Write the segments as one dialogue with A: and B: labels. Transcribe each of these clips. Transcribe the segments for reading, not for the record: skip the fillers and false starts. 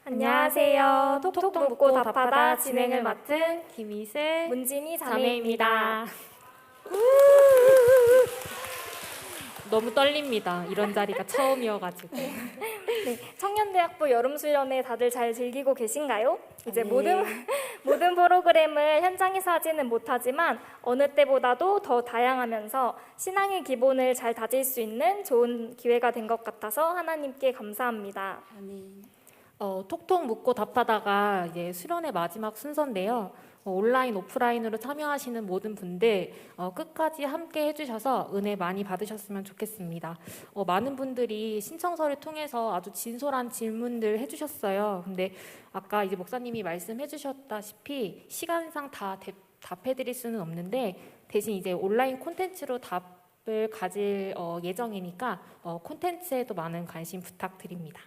A: 안녕하세요. 톡톡 묻고 답하다 진행을 맡은
B: 김이슬
A: 문진이 자매입니다.
B: 너무 떨립니다. 이런 자리가 처음이어가지고.
A: 네, 청년대학부 여름수련회 다들 잘 즐기고 계신가요? 이제
C: 네.
A: 모든 프로그램을 현장에서 하지는 못하지만 어느 때보다도 더 다양하면서 신앙의 기본을 잘 다질 수 있는 좋은 기회가 된 것 같아서 하나님께 감사합니다.
B: 톡톡 묻고 답하다가 이제 수련의 마지막 순서인데요. 온라인, 오프라인으로 참여하시는 모든 분들 끝까지 함께 해주셔서 은혜 많이 받으셨으면 좋겠습니다. 많은 분들이 신청서를 통해서 아주 진솔한 질문들 해주셨어요. 근데 아까 이제 목사님이 말씀해주셨다시피 시간상 다 답해드릴 수는 없는데 대신 이제 온라인 콘텐츠로 답을 가질 예정이니까 콘텐츠에도 많은 관심 부탁드립니다.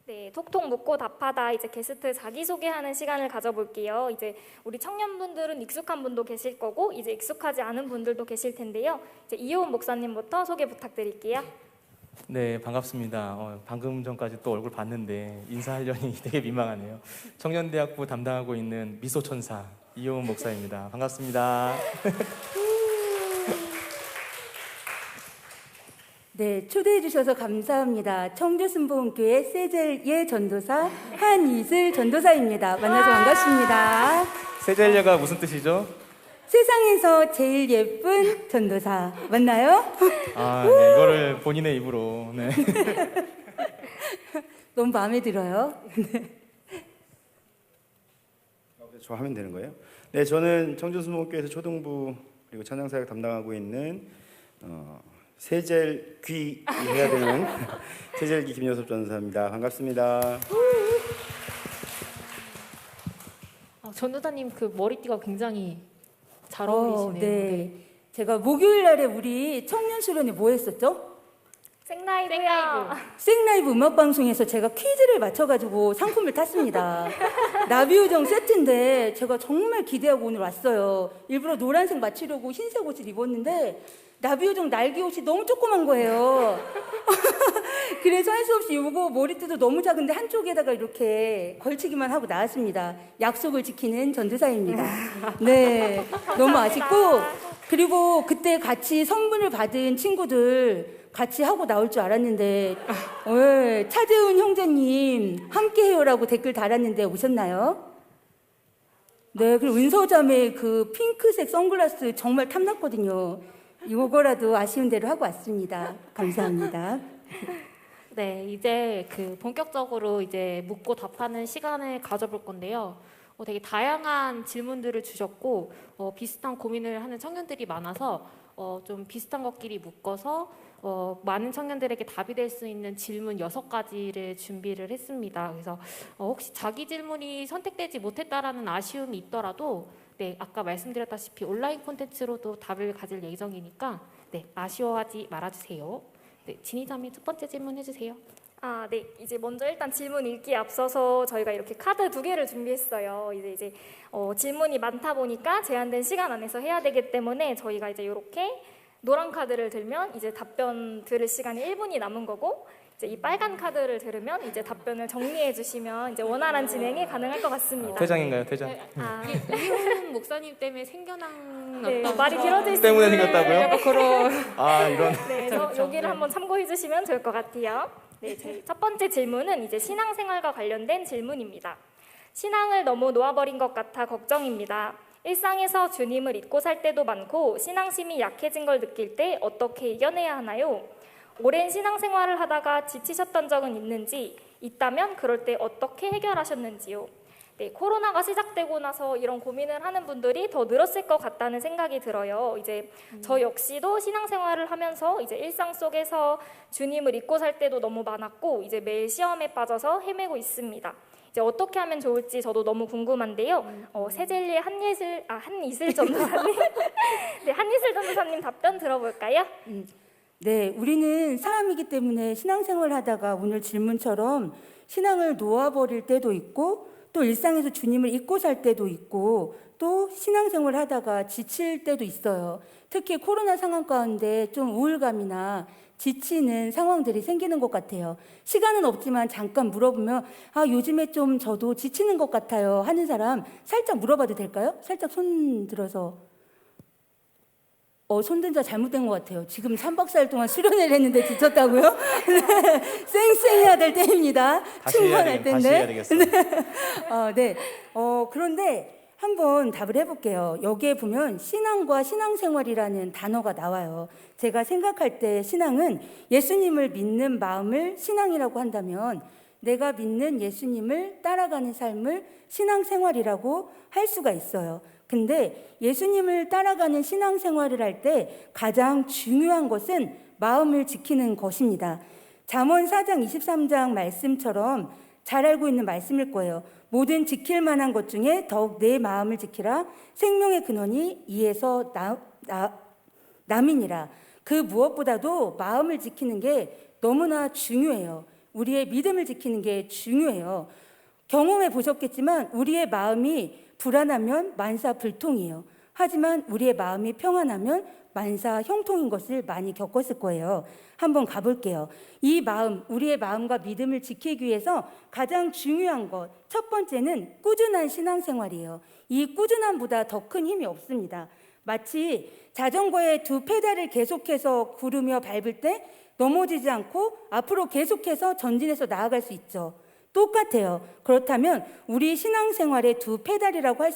A: 네, 톡톡 묻고 답하다 이제 게스트 자기소개하는 시간을 가져볼게요. 이제 우리 청년분들은 익숙한 분도 계실 거고 이제 익숙하지 않은 분들도 계실 텐데요. 이제 이효은 목사님부터 소개 부탁드릴게요.
D: 네, 반갑습니다. 방금 전까지 또 얼굴 봤는데 인사하려니 되게 민망하네요. 청년대학부 담당하고 있는 미소천사 이효은 목사입니다. 반갑습니다.
C: 네, 초대해 주셔서 감사합니다. 청주순복음교회 세젤예 전도사 한이슬 전도사입니다. 만나서 반갑습니다.
D: 세젤리아가 무슨 뜻이죠?
C: 세상에서 제일 예쁜 전도사 맞나요?
D: 아, 네, 이거를 본인의 입으로. 네.
C: 너무 마음에 들어요.
E: 저 하면 되는 거예요? 네, 저는 청주순복음교회에서 초등부 그리고 찬양사역 담당하고 있는 세젤귀 해야 되는 세젤귀 김여섭 전사입니다. 반갑습니다.
B: 전도사님 그 머리띠가 굉장히 잘 어울리시네요.
C: 네. 제가 목요일 날에 우리 청년 수련회 뭐 했었죠?
A: 생라이브요.
C: 생라이브 음악방송에서 제가 퀴즈를 맞춰가지고 상품을 탔습니다. 나비요정 세트인데 제가 정말 기대하고 오늘 왔어요. 일부러 노란색 맞추려고 흰색 옷을 입었는데 나비요정 날개 옷이 너무 조그만 거예요. 그래서 할 수 없이 이거 머리띠도 너무 작은데 한쪽에다가 이렇게 걸치기만 하고 나왔습니다. 약속을 지키는 전도사입니다. 네, 너무 아쉽고 그리고 그때 같이 선물을 받은 친구들 같이 하고 나올 줄 알았는데 차재훈 형제님 함께해요라고 댓글 달았는데 오셨나요? 네, 그리고 은서자매 그 핑크색 선글라스 정말 탐났거든요. 이거라도 아쉬운 대로 하고 왔습니다. 감사합니다.
B: 네, 이제 그 본격적으로 이제 묻고 답하는 시간을 가져볼 건데요. 되게 다양한 질문들을 주셨고 비슷한 고민을 하는 청년들이 많아서 좀 비슷한 것끼리 묶어서 많은 청년들에게 답이 될 수 있는 질문 6가지를 준비를 했습니다. 그래서 혹시 자기 질문이 선택되지 못했다라는 아쉬움이 있더라도 네, 아까 말씀드렸다시피 온라인 콘텐츠로도 답을 가질 예정이니까 네, 아쉬워하지 말아주세요. 네, 진희자매 첫 번째 질문 해주세요.
A: 네. 이제 먼저 일단 질문 읽기에 앞서서 저희가 이렇게 카드 2개를 준비했어요. 이제 질문이 많다 보니까 제한된 시간 안에서 해야 되기 때문에 저희가 이제 이렇게 노란 카드를 들면 이제 답변 들을 시간이 1분이 남은 거고 이제 이 빨간 카드를 들으면 이제 답변을 정리해 주시면 이제 원활한 진행이 가능할 것 같습니다.
D: 퇴장인가요, 퇴장?
B: 이효은 목사님 때문에 생겨난
A: 네,
B: 어떤
A: 말이 길어질 수
D: 때문에
A: 있는
D: 생겼다고요?
B: 약간 그런
D: 아, 이런.
A: 네, 그래서 여기를 한번 참고해 주시면 좋을 것 같아요. 네, 제 첫 번째 질문은 이제 신앙생활과 관련된 질문입니다. 신앙을 너무 놓아버린 것 같아 걱정입니다. 일상에서 주님을 잊고 살 때도 많고 신앙심이 약해진 걸 느낄 때 어떻게 이겨내야 하나요? 오랜 신앙생활을 하다가 지치셨던 적은 있는지, 있다면 그럴 때 어떻게 해결하셨는지요? 네, 코로나가 시작되고 나서 이런 고민을 하는 분들이 더 늘었을 것 같다는 생각이 들어요. 이제 저 역시도 신앙생활을 하면서 이제 일상 속에서 주님을 잊고 살 때도 너무 많았고 이제 매일 시험에 빠져서 헤매고 있습니다. 이제 어떻게 하면 좋을지 저도 너무 궁금한데요. 세젤리의 한이슬 전도사님, 네, 한이슬 전도사님 답변 들어볼까요?
C: 네, 우리는 사람이기 때문에 신앙생활 하다가 오늘 질문처럼 신앙을 놓아버릴 때도 있고 또 일상에서 주님을 잊고 살 때도 있고 또 신앙생활 하다가 지칠 때도 있어요. 특히 코로나 상황 가운데 좀 우울감이나 지치는 상황들이 생기는 것 같아요. 시간은 없지만 잠깐 물어보면 요즘에 좀 저도 지치는 것 같아요 하는 사람 살짝 물어봐도 될까요? 살짝 손 들어서. 손든 자 잘못된 것 같아요. 지금 3박 4일 동안 수련회를 했는데 지쳤다고요? 네, 쌩쌩해야 될 때입니다.
D: 다시 해야
C: 충분할
D: 다시 해야
C: 텐데.
D: 되겠어.
C: 네. 그런데 한번 답을 해볼게요. 여기에 보면 신앙과 신앙생활이라는 단어가 나와요. 제가 생각할 때 신앙은 예수님을 믿는 마음을 신앙이라고 한다면 내가 믿는 예수님을 따라가는 삶을 신앙생활이라고 할 수가 있어요. 근데 예수님을 따라가는 신앙생활을 할 때 가장 중요한 것은 마음을 지키는 것입니다. 잠언 4장 23장 말씀처럼 잘 알고 있는 말씀일 거예요. 모든 지킬 만한 것 중에 더욱 내 마음을 지키라. 생명의 근원이 이에서 남이니라. 그 무엇보다도 마음을 지키는 게 너무나 중요해요. 우리의 믿음을 지키는 게 중요해요. 경험해 보셨겠지만 우리의 마음이 불안하면 만사 불통이에요. 하지만 우리의 마음이 평안하면 만사 형통인 것을 많이 겪었을 거예요. 한번 가볼게요. 이 마음, 우리의 마음과 믿음을 지키기 위해서 가장 중요한 것, 첫 번째는 꾸준한 신앙생활이에요. 이 꾸준함보다 더 큰 힘이 없습니다. 마치 자전거의 두 페달을 계속해서 구르며 밟을 때 넘어지지 않고 앞으로 계속해서 전진해서 나아갈 수 있죠. 똑같아요. 그렇다면 우리 신앙생활의 두 페달이라고 할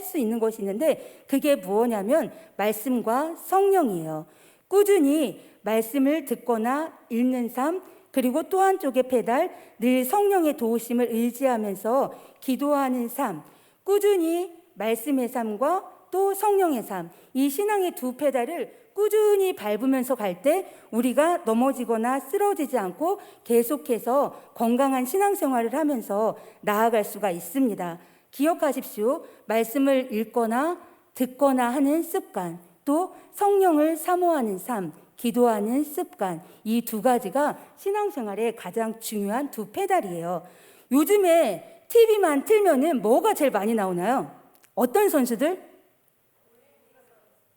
C: 수 있는 것이 있는데 그게 무엇냐면 말씀과 성령이에요. 꾸준히 말씀을 듣거나 읽는 삶, 그리고 또 한쪽의 페달, 늘 성령의 도우심을 의지하면서 기도하는 삶, 꾸준히 말씀의 삶과 또 성령의 삶, 이 신앙의 두 페달을 꾸준히 밟으면서 갈 때 우리가 넘어지거나 쓰러지지 않고 계속해서 건강한 신앙생활을 하면서 나아갈 수가 있습니다. 기억하십시오. 말씀을 읽거나 듣거나 하는 습관, 또 성령을 사모하는 삶, 기도하는 습관, 이 두 가지가 신앙생활의 가장 중요한 두 페달이에요. 요즘에 TV만 틀면은 뭐가 제일 많이 나오나요? 어떤 선수들?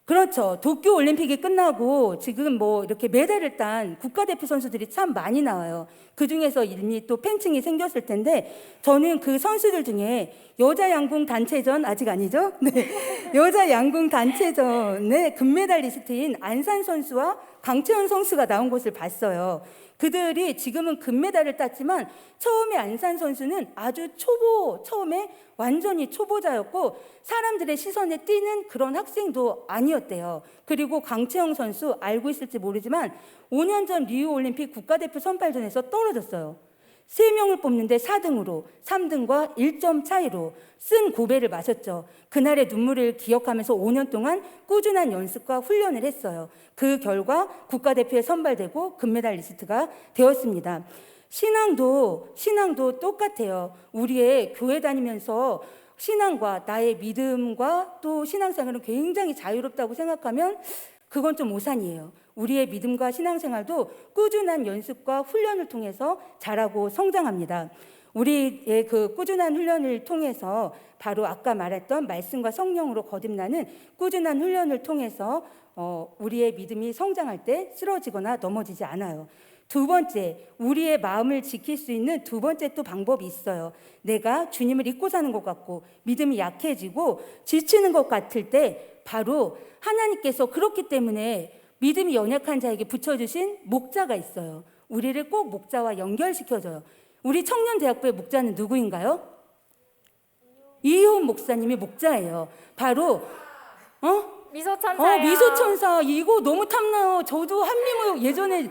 C: 그렇죠. 도쿄 올림픽이 끝나고 지금 뭐 이렇게 메달을 딴 국가대표 선수들이 참 많이 나와요. 그 중에서 이미 또 팬층이 생겼을 텐데 저는 그 선수들 중에 여자 양궁 단체전 아직 아니죠? 네. 여자 양궁 단체전의 금메달리스트인 안산 선수와 강채원 선수가 나온 것을 봤어요. 그들이 지금은 금메달을 땄지만 처음에 안산 선수는 아주 처음에 완전히 초보자였고 사람들의 시선에 띄는 그런 학생도 아니었대요. 그리고 강채영 선수 알고 있을지 모르지만 5년 전 리우올림픽 국가대표 선발전에서 떨어졌어요. 3명을 뽑는데 4등으로 3등과 1점 차이로 쓴 고배를 마셨죠. 그날의 눈물을 기억하면서 5년 동안 꾸준한 연습과 훈련을 했어요. 그 결과 국가대표에 선발되고 금메달리스트가 되었습니다. 신앙도 똑같아요. 우리의 교회 다니면서 신앙과 나의 믿음과 또 신앙생활은 굉장히 자유롭다고 생각하면 그건 좀 오산이에요. 우리의 믿음과 신앙생활도 꾸준한 연습과 훈련을 통해서 자라고 성장합니다. 우리의 그 꾸준한 훈련을 통해서 바로 아까 말했던 말씀과 성령으로 거듭나는 꾸준한 훈련을 통해서 우리의 믿음이 성장할 때 쓰러지거나 넘어지지 않아요. 두 번째, 우리의 마음을 지킬 수 있는 두 번째 또 방법이 있어요. 내가 주님을 잊고 사는 것 같고 믿음이 약해지고 지치는 것 같을 때 바로 하나님께서 그렇기 때문에 믿음이 연약한 자에게 붙여주신 목자가 있어요. 우리를 꼭 목자와 연결시켜줘요. 우리 청년대학부의 목자는 누구인가요? 이효은 목사님이 목자예요. 바로
A: 미소천사예요.
C: 미소천사. 이거 너무 탐나요. 저도 한미모 예전에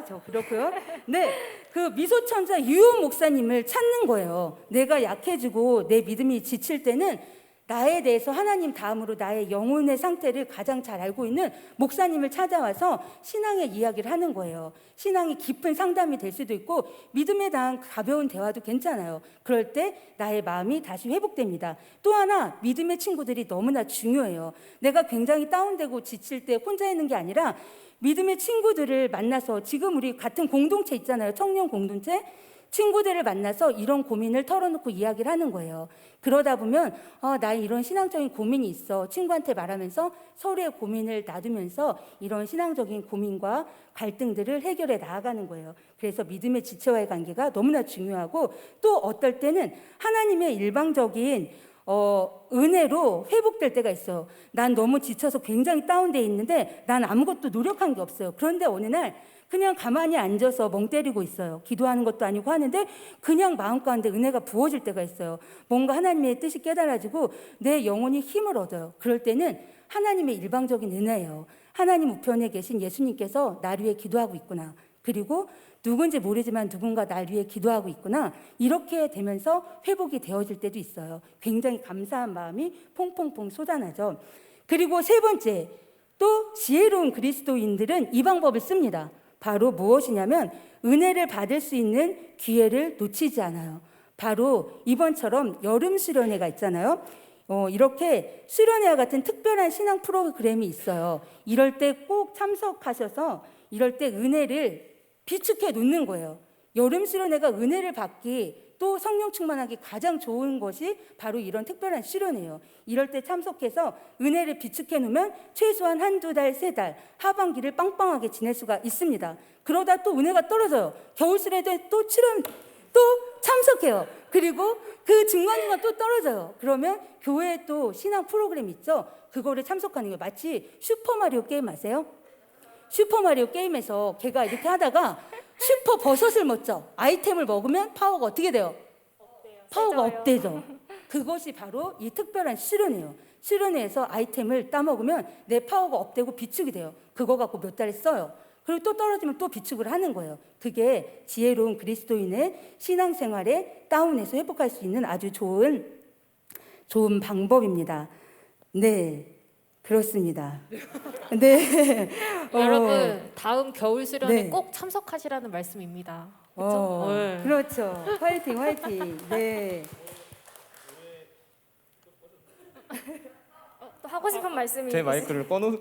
C: 저 그렇고요. 네, 그 미소천사 이효은 목사님을 찾는 거예요. 내가 약해지고 내 믿음이 지칠 때는 나에 대해서 하나님 다음으로 나의 영혼의 상태를 가장 잘 알고 있는 목사님을 찾아와서 신앙의 이야기를 하는 거예요. 신앙이 깊은 상담이 될 수도 있고 믿음에 대한 가벼운 대화도 괜찮아요. 그럴 때 나의 마음이 다시 회복됩니다. 또 하나 믿음의 친구들이 너무나 중요해요. 내가 굉장히 다운되고 지칠 때 혼자 있는 게 아니라 믿음의 친구들을 만나서 지금 우리 같은 공동체 있잖아요. 청년 공동체. 친구들을 만나서 이런 고민을 털어놓고 이야기를 하는 거예요. 그러다 보면 나 이런 신앙적인 고민이 있어. 친구한테 말하면서 서로의 고민을 나누면서 이런 신앙적인 고민과 갈등들을 해결해 나아가는 거예요. 그래서 믿음의 지체와의 관계가 너무나 중요하고 또 어떨 때는 하나님의 일방적인 은혜로 회복될 때가 있어요. 난 너무 지쳐서 굉장히 다운돼 있는데 난 아무것도 노력한 게 없어요. 그런데 어느 날 그냥 가만히 앉아서 멍 때리고 있어요. 기도하는 것도 아니고 하는데 그냥 마음 가운데 은혜가 부어질 때가 있어요. 뭔가 하나님의 뜻이 깨달아지고 내 영혼이 힘을 얻어요. 그럴 때는 하나님의 일방적인 은혜예요. 하나님 우편에 계신 예수님께서 나를 위해 기도하고 있구나. 그리고 누군지 모르지만 누군가 나를 위해 기도하고 있구나. 이렇게 되면서 회복이 되어질 때도 있어요. 굉장히 감사한 마음이 퐁퐁퐁 쏟아나죠. 그리고 세 번째, 또 지혜로운 그리스도인들은 이 방법을 씁니다. 바로 무엇이냐면 은혜를 받을 수 있는 기회를 놓치지 않아요. 바로 이번처럼 여름 수련회가 있잖아요. 이렇게 수련회와 같은 특별한 신앙 프로그램이 있어요. 이럴 때 꼭 참석하셔서 이럴 때 은혜를 비축해 놓는 거예요. 여름 수련회가 은혜를 받기 또 성령 충만하기 가장 좋은 것이 바로 이런 특별한 수련회예요. 이럴 때 참석해서 은혜를 비축해 놓으면 최소한 한두 달, 세 달 하반기를 빵빵하게 지낼 수가 있습니다. 그러다 또 은혜가 떨어져요. 겨울 수련회 또 참석해요. 그리고 그 중간중간 또 떨어져요. 그러면 교회에 또 신앙 프로그램 있죠. 그거를 참석하는 거예요. 마치 슈퍼마리오 게임 아세요? 슈퍼마리오 게임에서 걔가 이렇게 하다가 슈퍼 버섯을 먹죠. 아이템을 먹으면 파워가 어떻게 돼요? 파워가 업되죠. 그것이 바로 이 특별한 수련회예요. 수련회에서 아이템을 따먹으면 내 파워가 업되고 비축이 돼요. 그거 갖고 몇 달 써요. 그리고 또 떨어지면 또 비축을 하는 거예요. 그게 지혜로운 그리스도인의 신앙생활에 다운해서 회복할 수 있는 아주 좋은 방법입니다. 네. 그렇습니다. 네.
B: 여러분 다음 겨울 수련회
C: 네.
B: 꼭 참석하시라는 말씀입니다. 그렇죠? 네.
C: 그렇죠. 화이팅, 화이팅. 네.
A: 또 하고 싶은 말씀이
D: 제 마이크를 꺼는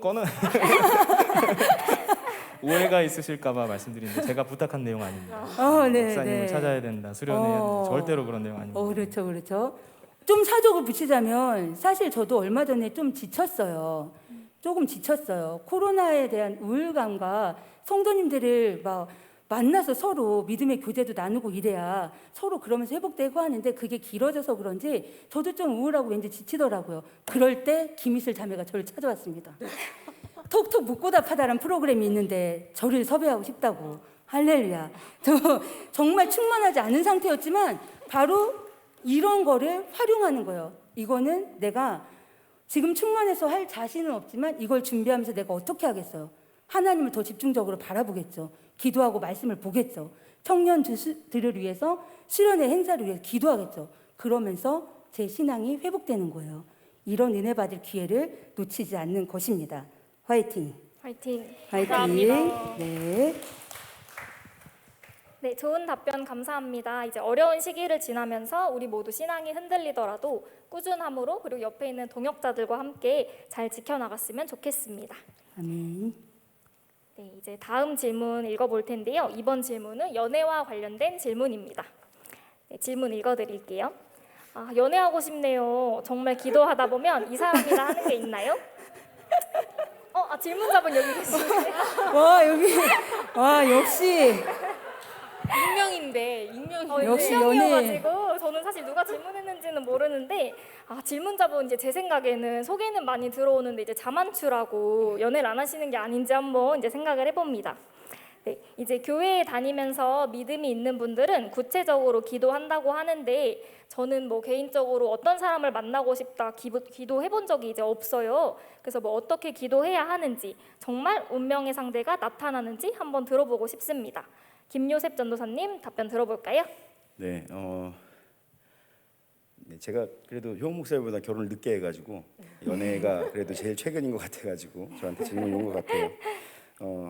D: 오해가 있으실까봐 말씀드리는데 제가 부탁한 내용 아닙니다.
C: 네,
D: 목사님을
C: 네.
D: 찾아야 된다, 수련해야 된다. 절대로 그런 내용 아닙니다.
C: 그렇죠, 그렇죠. 좀 사족을 붙이자면 사실 저도 얼마 전에 좀 지쳤어요. 조금 지쳤어요. 코로나에 대한 우울감과 성도님들을 막 만나서 서로 믿음의 교제도 나누고 이래야 서로 그러면서 회복되고 하는데 그게 길어져서 그런지 저도 좀 우울하고 왠지 지치더라고요. 그럴 때 김희슬 자매가 저를 찾아왔습니다. 톡톡 묻고답하다는 프로그램이 있는데 저를 섭외하고 싶다고. 할렐루야. 저 정말 충만하지 않은 상태였지만 바로 이런 거를 활용하는 거예요. 이거는 내가 지금 충만해서 할 자신은 없지만 이걸 준비하면서 내가 어떻게 하겠어요? 하나님을 더 집중적으로 바라보겠죠. 기도하고 말씀을 보겠죠. 청년들을 위해서 수련회 행사를 위해 기도하겠죠. 그러면서 제 신앙이 회복되는 거예요. 이런 은혜 받을 기회를 놓치지 않는 것입니다. 화이팅!
A: 화이팅.
C: 화이팅!
A: 감사합니다.
C: 네.
A: 네, 좋은 답변 감사합니다. 이제 어려운 시기를 지나면서 우리 모두 신앙이 흔들리더라도 꾸준함으로 그리고 옆에 있는 동역자들과 함께 잘 지켜나갔으면 좋겠습니다.
C: 아멘.
A: 네, 이제 다음 질문 읽어볼 텐데요. 이번 질문은 연애와 관련된 질문입니다. 네, 질문 읽어드릴게요. 연애하고 싶네요. 정말 기도하다 보면 이 사람이라 하는 게 있나요? 질문자분 여기 계시네.
C: 와, 역시.
B: 익명인데
C: 역시
A: 익명이어가지고 저는 사실 누가 질문했는지는 모르는데 질문자분 이제 제 생각에는 소개는 많이 들어오는데 이제 자만추라고 연애를 안 하시는 게 아닌지 한번 이제 생각을 해봅니다. 네, 이제 교회에 다니면서 믿음이 있는 분들은 구체적으로 기도한다고 하는데 저는 뭐 개인적으로 어떤 사람을 만나고 싶다 기도해본 적이 이제 없어요. 그래서 뭐 어떻게 기도해야 하는지 정말 운명의 상대가 나타나는지 한번 들어보고 싶습니다. 김요셉 전도사님 답변 들어볼까요?
E: 네, 네, 제가 그래도 효 목사님보다 결혼을 늦게 해가지고 연애가 그래도 제일 최근인 것 같아가지고 저한테 질문이 온 것 같아요.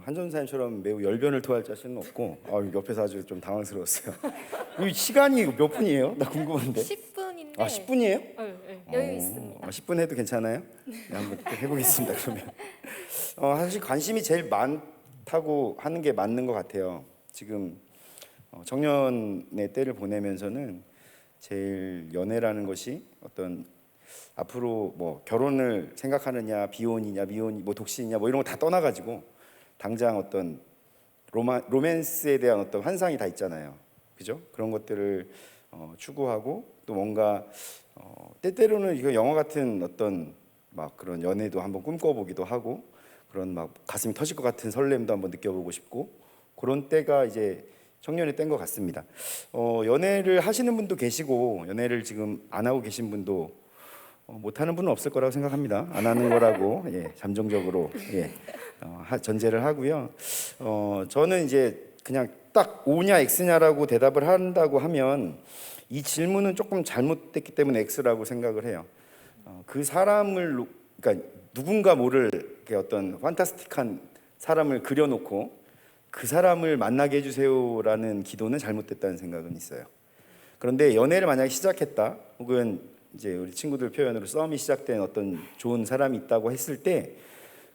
E: 한 전사님처럼 매우 열변을 토할 자신은 없고 옆에서 아주 좀 당황스러웠어요. 이 시간이 몇 분이에요? 나 궁금한데.
B: 10분인데
E: 10분이에요?
B: 네.
A: 여유 있습니다.
E: 10분 해도 괜찮아요? 네, 한번 해보겠습니다. 그러면 사실 관심이 제일 많다고 하는 게 맞는 것 같아요. 지금 청년의 때를 보내면서는 제일 연애라는 것이 어떤 앞으로 뭐 결혼을 생각하느냐, 비혼이냐, 미혼이, 뭐 독신이냐, 뭐 이런 거 다 떠나가지고 당장 어떤 로맨스에 대한 어떤 환상이 다 있잖아요. 그죠? 그런 것들을 추구하고 또 뭔가 때때로는 이거 영화 같은 어떤 막 그런 연애도 한번 꿈꿔보기도 하고 그런 막 가슴이 터질 것 같은 설렘도 한번 느껴보고 싶고 그런 때가 이제 청년의 때인 것 같습니다. 연애를 하시는 분도 계시고 연애를 지금 안 하고 계신 분도 못하는 분은 없을 거라고 생각합니다. 안 하는 거라고 잠정적으로 전제를 하고요. 저는 이제 그냥 딱 O냐 X냐라고 대답을 한다고 하면 이 질문은 조금 잘못됐기 때문에 X라고 생각을 해요. 그 사람을 그러니까 누군가 모를 어떤 판타스틱한 사람을 그려놓고 그 사람을 만나게 해주세요라는 기도는 잘못됐다는 생각은 있어요. 그런데 연애를 만약에 시작했다 혹은 이제 우리 친구들 표현으로 썸이 시작된 어떤 좋은 사람이 있다고 했을 때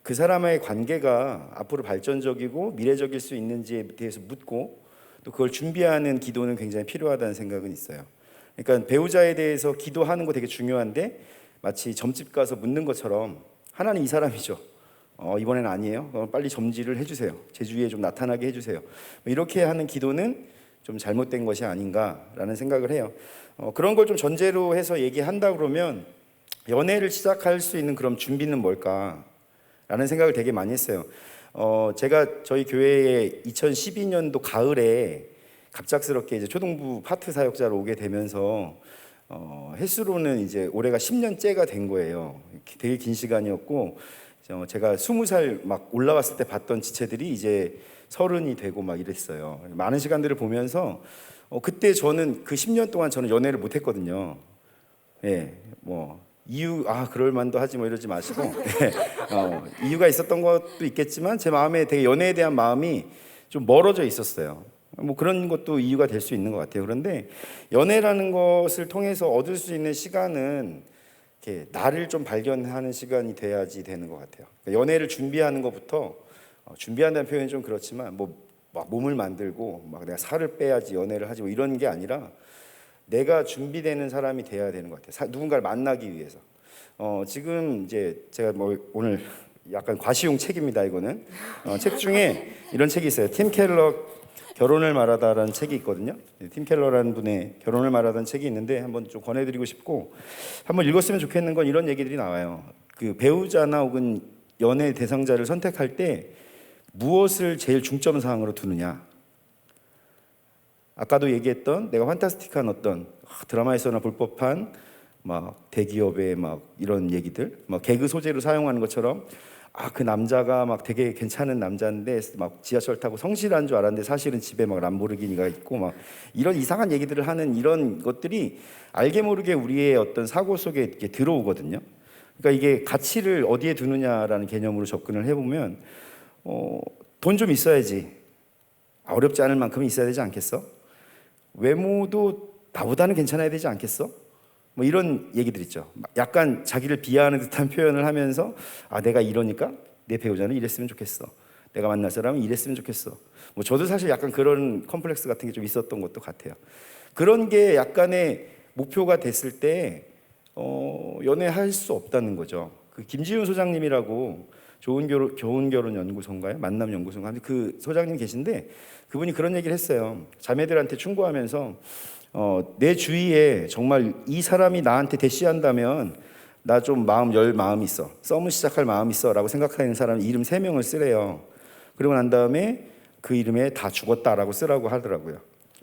E: 그 사람의 관계가 앞으로 발전적이고 미래적일 수 있는지에 대해서 묻고 또 그걸 준비하는 기도는 굉장히 필요하다는 생각은 있어요. 그러니까 배우자에 대해서 기도하는 거 되게 중요한데 마치 점집 가서 묻는 것처럼 하나는 이 사람이죠. 이번에는 아니에요. 그럼 빨리 점지를 해주세요. 제 주위에 좀 나타나게 해주세요. 이렇게 하는 기도는 좀 잘못된 것이 아닌가라는 생각을 해요. 그런 걸 좀 전제로 해서 얘기한다 그러면 연애를 시작할 수 있는 그런 준비는 뭘까라는 생각을 되게 많이 했어요. 제가 저희 교회에 2012년도 가을에 갑작스럽게 이제 초등부 파트 사역자로 오게 되면서 횟수로는 이제 올해가 10년째가 된 거예요. 되게 긴 시간이었고 제가 20살 막 올라왔을 때 봤던 지체들이 이제 30이 되고 막 이랬어요. 많은 시간들을 보면서 그때 저는 그 10년 동안 저는 연애를 못 했거든요. 뭐 이유 그럴 만도 하지 뭐 이러지 마시고 이유가 있었던 것도 있겠지만 제 마음에 되게 연애에 대한 마음이 좀 멀어져 있었어요. 뭐 그런 것도 이유가 될 수 있는 것 같아요. 그런데 연애라는 것을 통해서 얻을 수 있는 시간은 이렇게 나를 좀 발견하는 시간이 돼야지 되는 것 같아요. 그러니까 연애를 준비하는 것부터 준비한다는 표현이 좀 그렇지만 뭐 막 몸을 만들고 막 내가 살을 빼야지 연애를 하지 뭐 이런 게 아니라 내가 준비되는 사람이 돼야 되는 것 같아요. 누군가를 만나기 위해서. 지금 이제 제가 뭐 오늘 약간 과시용 책입니다. 이거는 책 중에 이런 책이 있어요. 팀 켈러 결혼을 말하다라는 책이 있거든요. 팀 켈러라는 분의 결혼을 말하다는 책이 있는데 한번 좀 권해드리고 싶고 한번 읽었으면 좋겠는 건 이런 얘기들이 나와요. 그 배우자나 혹은 연애 대상자를 선택할 때 무엇을 제일 중점 사항으로 두느냐. 아까도 얘기했던 내가 판타스틱한 어떤 드라마에서나 볼 법한 막 대기업의 막 이런 얘기들, 막 개그 소재로 사용하는 것처럼 그 남자가 막 되게 괜찮은 남자인데 막 지하철 타고 성실한 줄 알았는데 사실은 집에 막 람보르기니가 있고 막 이런 이상한 얘기들을 하는 이런 것들이 알게 모르게 우리의 어떤 사고 속에 이렇게 들어오거든요. 그러니까 이게 가치를 어디에 두느냐라는 개념으로 접근을 해보면 돈 좀 있어야지. 어렵지 않을 만큼은 있어야 되지 않겠어? 외모도 나보다는 괜찮아야 되지 않겠어? 뭐 이런 얘기들 있죠. 약간 자기를 비하하는 듯한 표현을 하면서 내가 이러니까 내 배우자는 이랬으면 좋겠어. 내가 만날 사람은 이랬으면 좋겠어. 뭐 저도 사실 약간 그런 컴플렉스 같은 게 좀 있었던 것도 같아요. 그런 게 약간의 목표가 됐을 때 연애할 수 없다는 거죠. 그 김지훈 소장님이라고 좋은 결혼 연구소인가요? 만남 연구소인가? 그 소장님 계신데 그분이 그런 얘기를 했어요. 자매들한테 충고하면서 내 주위에 정말 이 사람이 나한테 대시한다면 나 좀 열 마음 있어. 썸을 시작할 마음 있어 라고 생각하는 사람 이름 3명을 쓰래요. 그리고 난 다음에 그 이름에 다 죽었다라고 쓰라고 하더라고요.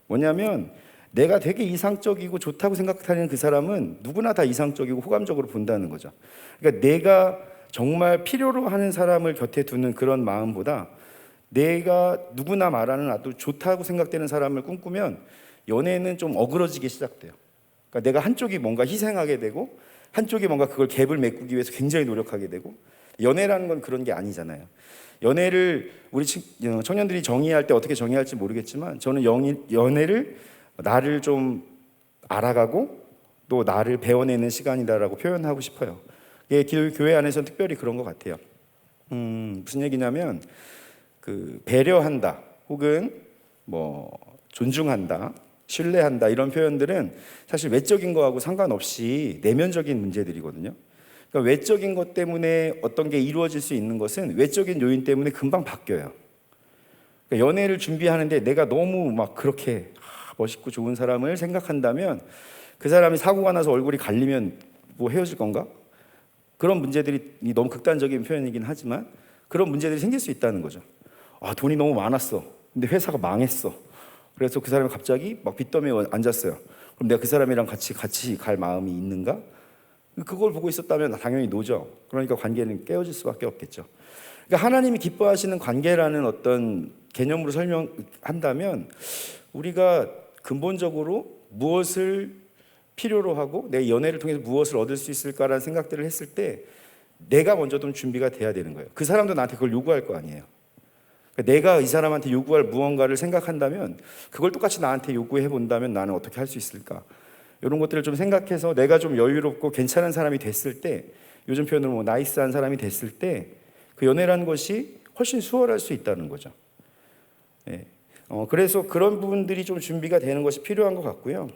E: 뭐냐면 내가 되게 이상적이고 좋다고 생각하는 그 사람은 누구나 다 이상적이고 호감적으로 본다는 거죠. 그러니까 내가 정말 필요로 하는 사람을 곁에 두는 그런 마음보다 내가 누구나 말하는 아주 좋다고 생각되는 사람을 꿈꾸면 연애는 좀 어그러지게 시작돼요. 그러니까 내가 한쪽이 뭔가 희생하게 되고 한쪽이 뭔가 그걸 갭을 메꾸기 위해서 굉장히 노력하게 되고 연애라는 건 그런 게 아니잖아요. 연애를 우리 청년들이 정의할 때 어떻게 정의할지 모르겠지만 저는 연애를 나를 좀 알아가고 또 나를 배워내는 시간이다라고 표현하고 싶어요. 교회 안에서는 특별히 그런 것 같아요. 무슨 얘기냐면 그 배려한다 혹은 뭐 존중한다, 신뢰한다 이런 표현들은 사실 외적인 거하고 상관없이 내면적인 문제들이거든요. 그러니까 외적인 것 때문에 어떤 게 이루어질 수 있는 것은 외적인 요인 때문에 금방 바뀌어요. 그러니까 연애를 준비하는데 내가 너무 막 그렇게 멋있고 좋은 사람을 생각한다면 그 사람이 사고가 나서 얼굴이 갈리면 뭐 헤어질 건가? 그런 문제들이 너무 극단적인 표현이긴 하지만 그런 문제들이 생길 수 있다는 거죠. 아, 돈이 너무 많았어. 근데 회사가 망했어. 그래서 그 사람이 갑자기 막 빚더미에 앉았어요. 그럼 내가 그 사람이랑 같이 갈 마음이 있는가? 그걸 보고 있었다면 당연히 노죠. 그러니까 관계는 깨어질 수밖에 없겠죠. 그러니까 하나님이 기뻐하시는 관계라는 어떤 개념으로 설명한다면 우리가 근본적으로 무엇을 필요로 하고 내 연애를 통해서 무엇을 얻을 수 있을까라는 생각들을 했을 때 내가 먼저 좀 준비가 돼야 되는 거예요. 그 사람도 나한테 그걸 요구할 거 아니에요. 그러니까 내가 이 사람한테 요구할 무언가를 생각한다면 그걸 똑같이 나한테 요구해 본다면 나는 어떻게 할 수 있을까? 이런 것들을 좀 생각해서 내가 좀 여유롭고 괜찮은 사람이 됐을 때, 요즘 표현으로 뭐 나이스한 사람이 됐을 때 그 연애라는 것이 훨씬 수월할 수 있다는 거죠. 예. 그래서 그런 부분들이 좀 준비가 되는 것이 필요한 것 같고요.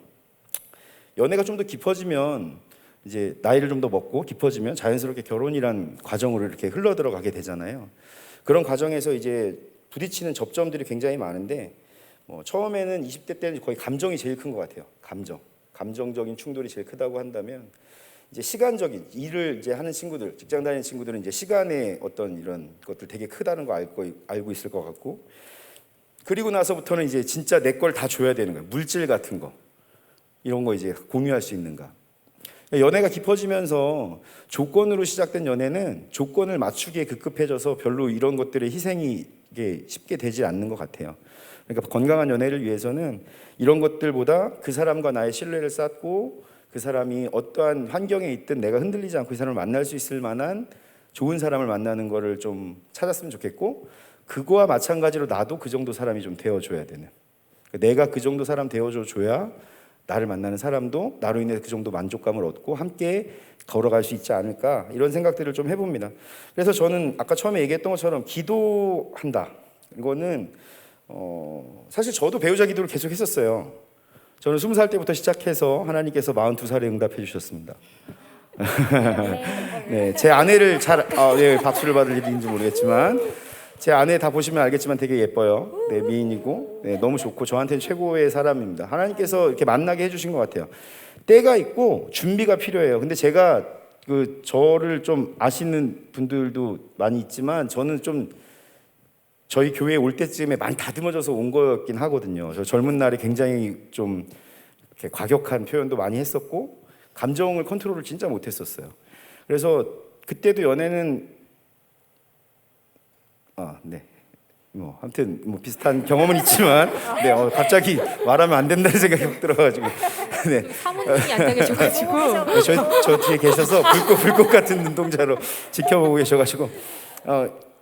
E: 연애가 좀 더 깊어지면 이제 나이를 좀 더 먹고 깊어지면 자연스럽게 결혼이란 과정으로 이렇게 흘러 들어가게 되잖아요. 그런 과정에서 이제 부딪히는 접점들이 굉장히 많은데 처음에는 20대 때는 거의 감정이 제일 큰 것 같아요. 감정적인 충돌이 제일 크다고 한다면 이제 시간적인 일을 이제 하는 친구들, 직장 다니는 친구들은 이제 시간의 어떤 이런 것들 되게 크다는 거 알고 있을 것 같고, 그리고 나서부터는 이제 진짜 내 걸 다 줘야 되는 거예요. 물질 같은 거 이런 거 이제 공유할 수 있는가. 연애가 깊어지면서 조건으로 시작된 연애는 조건을 맞추기에 급급해져서 별로 이런 것들의 희생이 이게 쉽게 되지 않는 것 같아요. 그러니까 건강한 연애를 위해서는 이런 것들보다 그 사람과 나의 신뢰를 쌓고 그 사람이 어떠한 환경에 있든 내가 흔들리지 않고 이 사람을 만날 수 있을 만한 좋은 사람을 만나는 거를 좀 찾았으면 좋겠고, 그거와 마찬가지로 나도 그 정도 사람이 좀 되어줘야 되는, 내가 그 정도 사람 되어줘야 나를 만나는 사람도 나로 인해서 그 정도 만족감을 얻고 함께 걸어갈 수 있지 않을까, 이런 생각들을 좀 해봅니다. 그래서 저는 아까 처음에 얘기했던 것처럼 기도한다, 이거는 사실 저도 배우자 기도를 계속 했었어요. 저는 20살 때부터 시작해서 하나님께서 42살에 응답해 주셨습니다. 네, 제 아내를 네, 박수를 받을 일인지 모르겠지만 제 아내 다 보시면 알겠지만 되게 예뻐요. 네, 미인이고 네, 너무 좋고 저한테는 최고의 사람입니다. 하나님께서 이렇게 만나게 해주신 것 같아요. 때가 있고 준비가 필요해요. 근데 제가 저를 좀 아시는 분들도 많이 있지만 저는 좀 저희 교회에 올 때쯤에 많이 다듬어져서 온 거였긴 하거든요. 저 젊은 날에 굉장히 좀 이렇게 과격한 표현도 많이 했었고 감정을 컨트롤을 진짜 못했었어요. 그래서 그때도 연애는 네. 아무튼 비슷한 경험은 있지만 네, 갑자기 말하면 안 된다는 생각이 확 들어가지고 네.
B: 사모님이 앉아 계셔가지고
E: 저 뒤에 계셔서 불꽃 같은 눈동자로 지켜보고 계셔가지고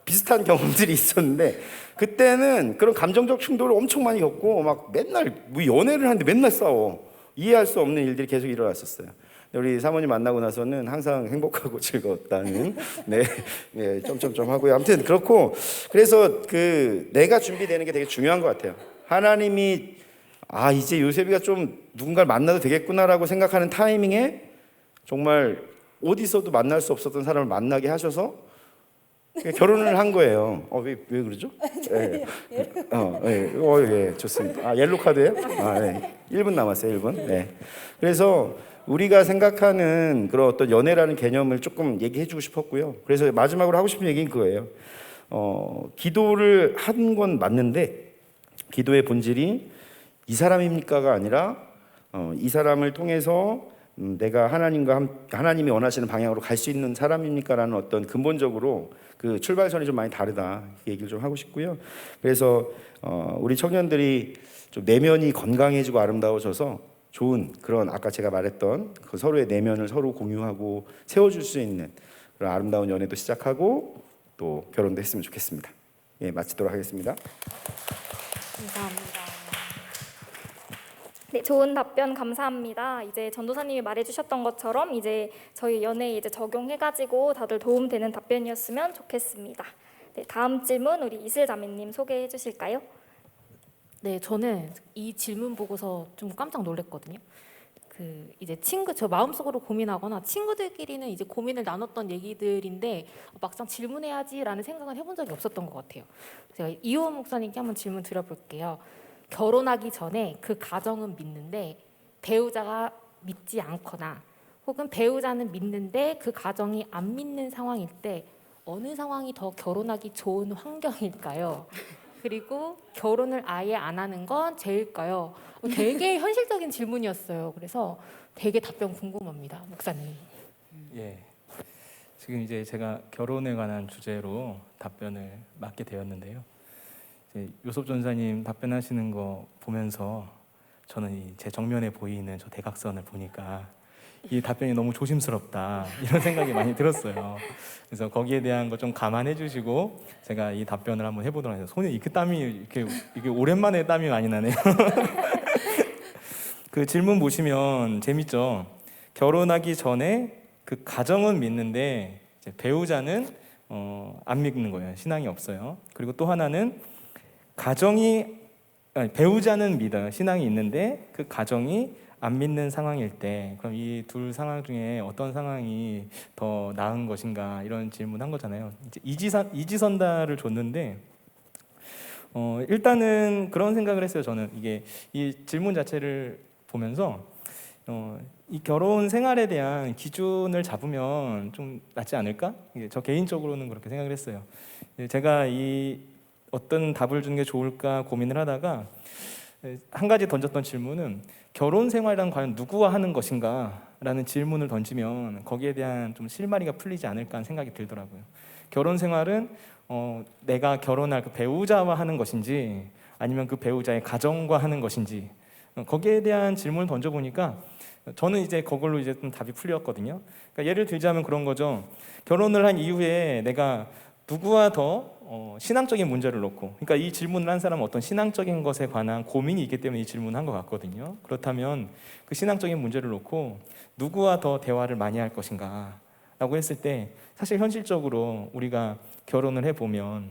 E: 비슷한 경험들이 있었는데 그때는 그런 감정적 충돌을 엄청 많이 겪고 막 맨날 뭐 연애를 하는데 맨날 싸워. 이해할 수 없는 일들이 계속 일어났었어요. 우리 사모님 만나고 나서는 항상 행복하고 즐거웠다는 네, 점점점 하고요. 아무튼 그렇고 그래서 내가 준비되는 게 되게 중요한 것 같아요. 하나님이 이제 요셉이가 좀 누군가를 만나도 되겠구나라고 생각하는 타이밍에 정말 어디서도 만날 수 없었던 사람을 만나게 하셔서 결혼을 한 거예요. 왜 그러죠? 네. 예, 좋습니다. 옐로 카드예요? 네. 1분 남았어요, 1분. 네. 그래서 우리가 생각하는 그런 어떤 연애라는 개념을 조금 얘기해 주고 싶었고요. 그래서 마지막으로 하고 싶은 얘기는 그거예요. 기도를 한 건 맞는데 기도의 본질이 이 사람입니까가 아니라 이 사람을 통해서 내가 하나님이 원하시는 방향으로 갈 수 있는 사람입니까라는 어떤 근본적으로 그 출발선이 좀 많이 다르다, 이 얘기를 좀 하고 싶고요. 그래서 우리 청년들이 좀 내면이 건강해지고 아름다워져서 좋은 그런 아까 제가 말했던 그 서로의 내면을 서로 공유하고 세워줄 수 있는 그런 아름다운 연애도 시작하고 또 결혼도 했으면 좋겠습니다. 예, 마치도록 하겠습니다.
B: 감사합니다.
A: 네, 좋은 답변 감사합니다. 이제 전도사님이 말해주셨던 것처럼 이제 저희 연애에 이제 적용해가지고 다들 도움되는 답변이었으면 좋겠습니다. 네, 다음 질문 우리 이슬 자매님 소개해 주실까요?
B: 네, 저는 이 질문 보고서 좀 깜짝 놀랐거든요. 이제 저 마음속으로 고민하거나 친구들끼리는 이제 고민을 나눴던 얘기들인데 막상 질문해야지라는 생각은 해본 적이 없었던 것 같아요. 제가 이호원 목사님께 한번 질문 드려볼게요. 결혼하기 전에 그 가정은 믿는데 배우자가 믿지 않거나 혹은 배우자는 믿는데 그 가정이 안 믿는 상황일 때 어느 상황이 더 결혼하기 좋은 환경일까요? 그리고 결혼을 아예 안 하는 건 죄일까요? 되게 현실적인 질문이었어요. 그래서 되게 답변 궁금합니다, 목사님.
D: 예. 지금 이제 제가 결혼에 관한 주제로 답변을 맡게 되었는데요. 이제 요섭 전사님 답변하시는 거 보면서 저는 제 정면에 보이는 저 대각선을 보니까 이 답변이 너무 조심스럽다 이런 생각이 많이 들었어요. 그래서 거기에 대한 거 좀 감안해 주시고 제가 이 답변을 한번 해보도록 하겠습니다. 손에 이렇게 땀이 이게 오랜만에 땀이 많이 나네요. 그 질문 보시면 재밌죠. 결혼하기 전에 그 가정은 믿는데 이제 배우자는 안 믿는 거예요. 신앙이 없어요. 그리고 또 하나는 배우자는 믿어요. 신앙이 있는데 그 가정이 안 믿는 상황일 때 그럼 이 둘 상황 중에 어떤 상황이 더 나은 것인가 이런 질문한 거잖아요. 이제 이지선다를 줬는데 일단은 그런 생각을 했어요. 저는 이게 이 질문 자체를 보면서 이 결혼 생활에 대한 기준을 잡으면 좀 낫지 않을까? 저 개인적으로는 그렇게 생각을 했어요. 제가 이 어떤 답을 주는 게 좋을까 고민을 하다가 한 가지 던졌던 질문은 결혼 생활이란 과연 누구와 하는 것인가? 라는 질문을 던지면 거기에 대한 좀 실마리가 풀리지 않을까 하는 생각이 들더라고요. 결혼 생활은 내가 결혼할 그 배우자와 하는 것인지 아니면 그 배우자의 가정과 하는 것인지 거기에 대한 질문을 던져보니까 저는 이제 그걸로 이제 좀 답이 풀렸거든요. 그러니까 예를 들자면 그런 거죠. 결혼을 한 이후에 내가 누구와 더 신앙적인 문제를 놓고, 그러니까 이 질문을 한 사람은 어떤 신앙적인 것에 관한 고민이 있기 때문에 이 질문을 한 것 같거든요. 그렇다면 그 신앙적인 문제를 놓고 누구와 더 대화를 많이 할 것인가 라고 했을 때 사실 현실적으로 우리가 결혼을 해보면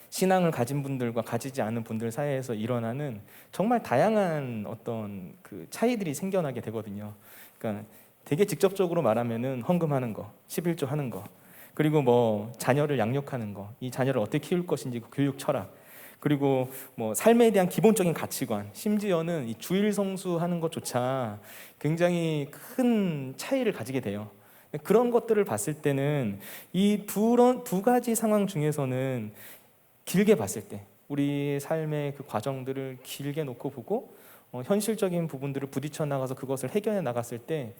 D: 신앙을 가진 분들과 가지지 않은 분들 사이에서 일어나는 정말 다양한 어떤 그 차이들이 생겨나게 되거든요. 그러니까 되게 직접적으로 말하면은 헌금하는 거, 11조 하는 거, 그리고 뭐 자녀를 양육하는 거, 이 자녀를 어떻게 키울 것인지 그 교육 철학, 그리고 뭐 삶에 대한 기본적인 가치관, 심지어는 이 주일 성수하는 것조차 굉장히 큰 차이를 가지게 돼요. 그런 것들을 봤을 때는 이 두 가지 상황 중에서는 길게 봤을 때 우리 삶의 그 과정들을 길게 놓고 보고 현실적인 부분들을 부딪혀 나가서 그것을 해결해 나갔을 때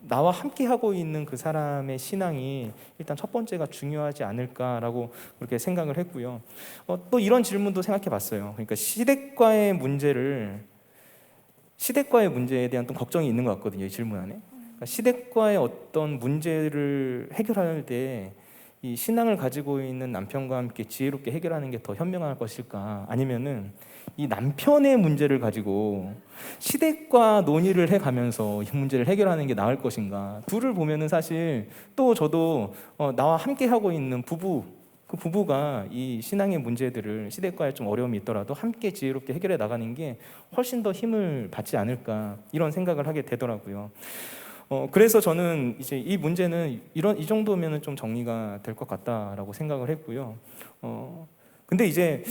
D: 나와 함께 하고 있는 그 사람의 신앙이 일단 첫 번째가 중요하지 않을까라고 그렇게 생각을 했고요. 또 이런 질문도 생각해 봤어요. 그러니까 시댁과의 문제에 대한 또 걱정이 있는 것 같거든요. 이 질문 안에. 그러니까 시댁과의 어떤 문제를 해결할 때 이 신앙을 가지고 있는 남편과 함께 지혜롭게 해결하는 게 더 현명할 것일까? 아니면은 이 남편의 문제를 가지고 시댁과 논의를 해가면서 이 문제를 해결하는 게 나을 것인가? 둘을 보면은 사실 또 저도 나와 함께 하고 있는 그 부부가 이 신앙의 문제들을 시댁과의 좀 어려움이 있더라도 함께 지혜롭게 해결해 나가는 게 훨씬 더 힘을 받지 않을까 이런 생각을 하게 되더라고요. 그래서 저는 이제 이 문제는 이 정도면은 좀 정리가 될 것 같다라고 생각을 했고요. 근데 이제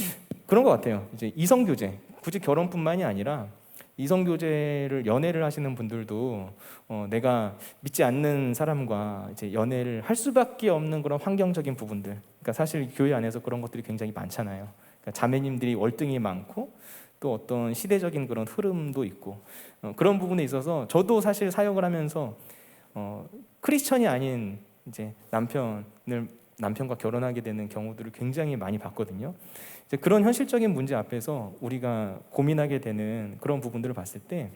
D: 그런 것 같아요. 이제 이성교제, 굳이 결혼뿐만이 아니라 이성교제를 연애를 하시는 분들도 내가 믿지 않는 사람과 이제 연애를 할 수밖에 없는 그런 환경적인 부분들. 그러니까 사실 교회 안에서 그런 것들이 굉장히 많잖아요. 그러니까 자매님들이 월등히 많고 또 어떤 시대적인 그런 흐름도 있고 그런 부분에 있어서 저도 사실 사역을 하면서 크리스천이 아닌 이제 남편과 결혼하게 되는 경우들을 굉장히 많이 봤거든요. 이제 그런 현실적인 문제 앞에서 우리가 고민하게 되는 그런 부분들을 봤을 때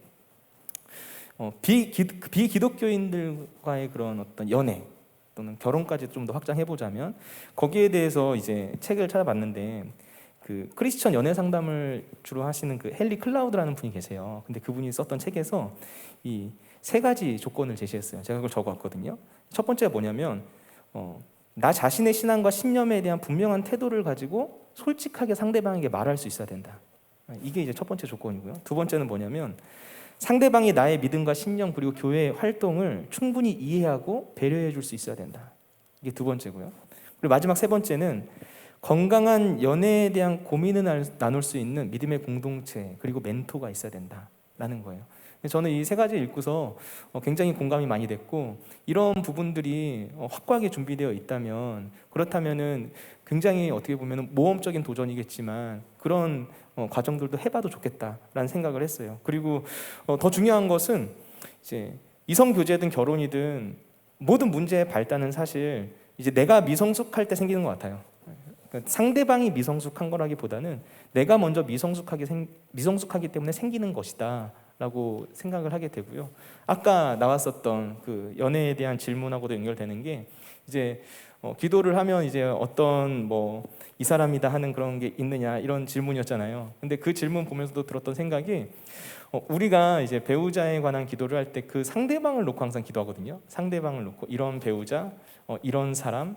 D: 비기독교인들과의 그런 어떤 연애 또는 결혼까지 좀 더 확장해 보자면 거기에 대해서 이제 책을 찾아봤는데 그 크리스천 연애 상담을 주로 하시는 그 헨리 클라우드라는 분이 계세요. 근데 그분이 썼던 책에서 이 세 가지 조건을 제시했어요. 제가 그걸 적어왔거든요. 첫 번째가 뭐냐면 나 자신의 신앙과 신념에 대한 분명한 태도를 가지고 솔직하게 상대방에게 말할 수 있어야 된다. 이게 이제 첫 번째 조건이고요. 두 번째는 뭐냐면 상대방이 나의 믿음과 신념 그리고 교회의 활동을 충분히 이해하고 배려해 줄 수 있어야 된다. 이게 두 번째고요. 그리고 마지막 세 번째는 건강한 연애에 대한 고민을 나눌 수 있는 믿음의 공동체 그리고 멘토가 있어야 된다라는 거예요. 저는 이 세 가지 읽고서 굉장히 공감이 많이 됐고 이런 부분들이 확고하게 준비되어 있다면 그렇다면은 굉장히 어떻게 보면 모험적인 도전이겠지만 그런 과정들도 해봐도 좋겠다라는 생각을 했어요. 그리고 더 중요한 것은 이제 이성 교제든 결혼이든 모든 문제의 발단은 사실 이제 내가 미성숙할 때 생기는 것 같아요. 그러니까 상대방이 미성숙한 거라기보다는 내가 먼저 미성숙하기 때문에 생기는 것이다라고 생각을 하게 되고요. 아까 나왔었던 그 연애에 대한 질문하고도 연결되는 게 이제 기도를 하면 이제 어떤 뭐 이 사람이다 하는 그런 게 있느냐 이런 질문이었잖아요. 근데 그 질문 보면서도 들었던 생각이 우리가 이제 배우자에 관한 기도를 할 때 그 상대방을 놓고 항상 기도하거든요. 상대방을 놓고 이런 배우자, 이런 사람,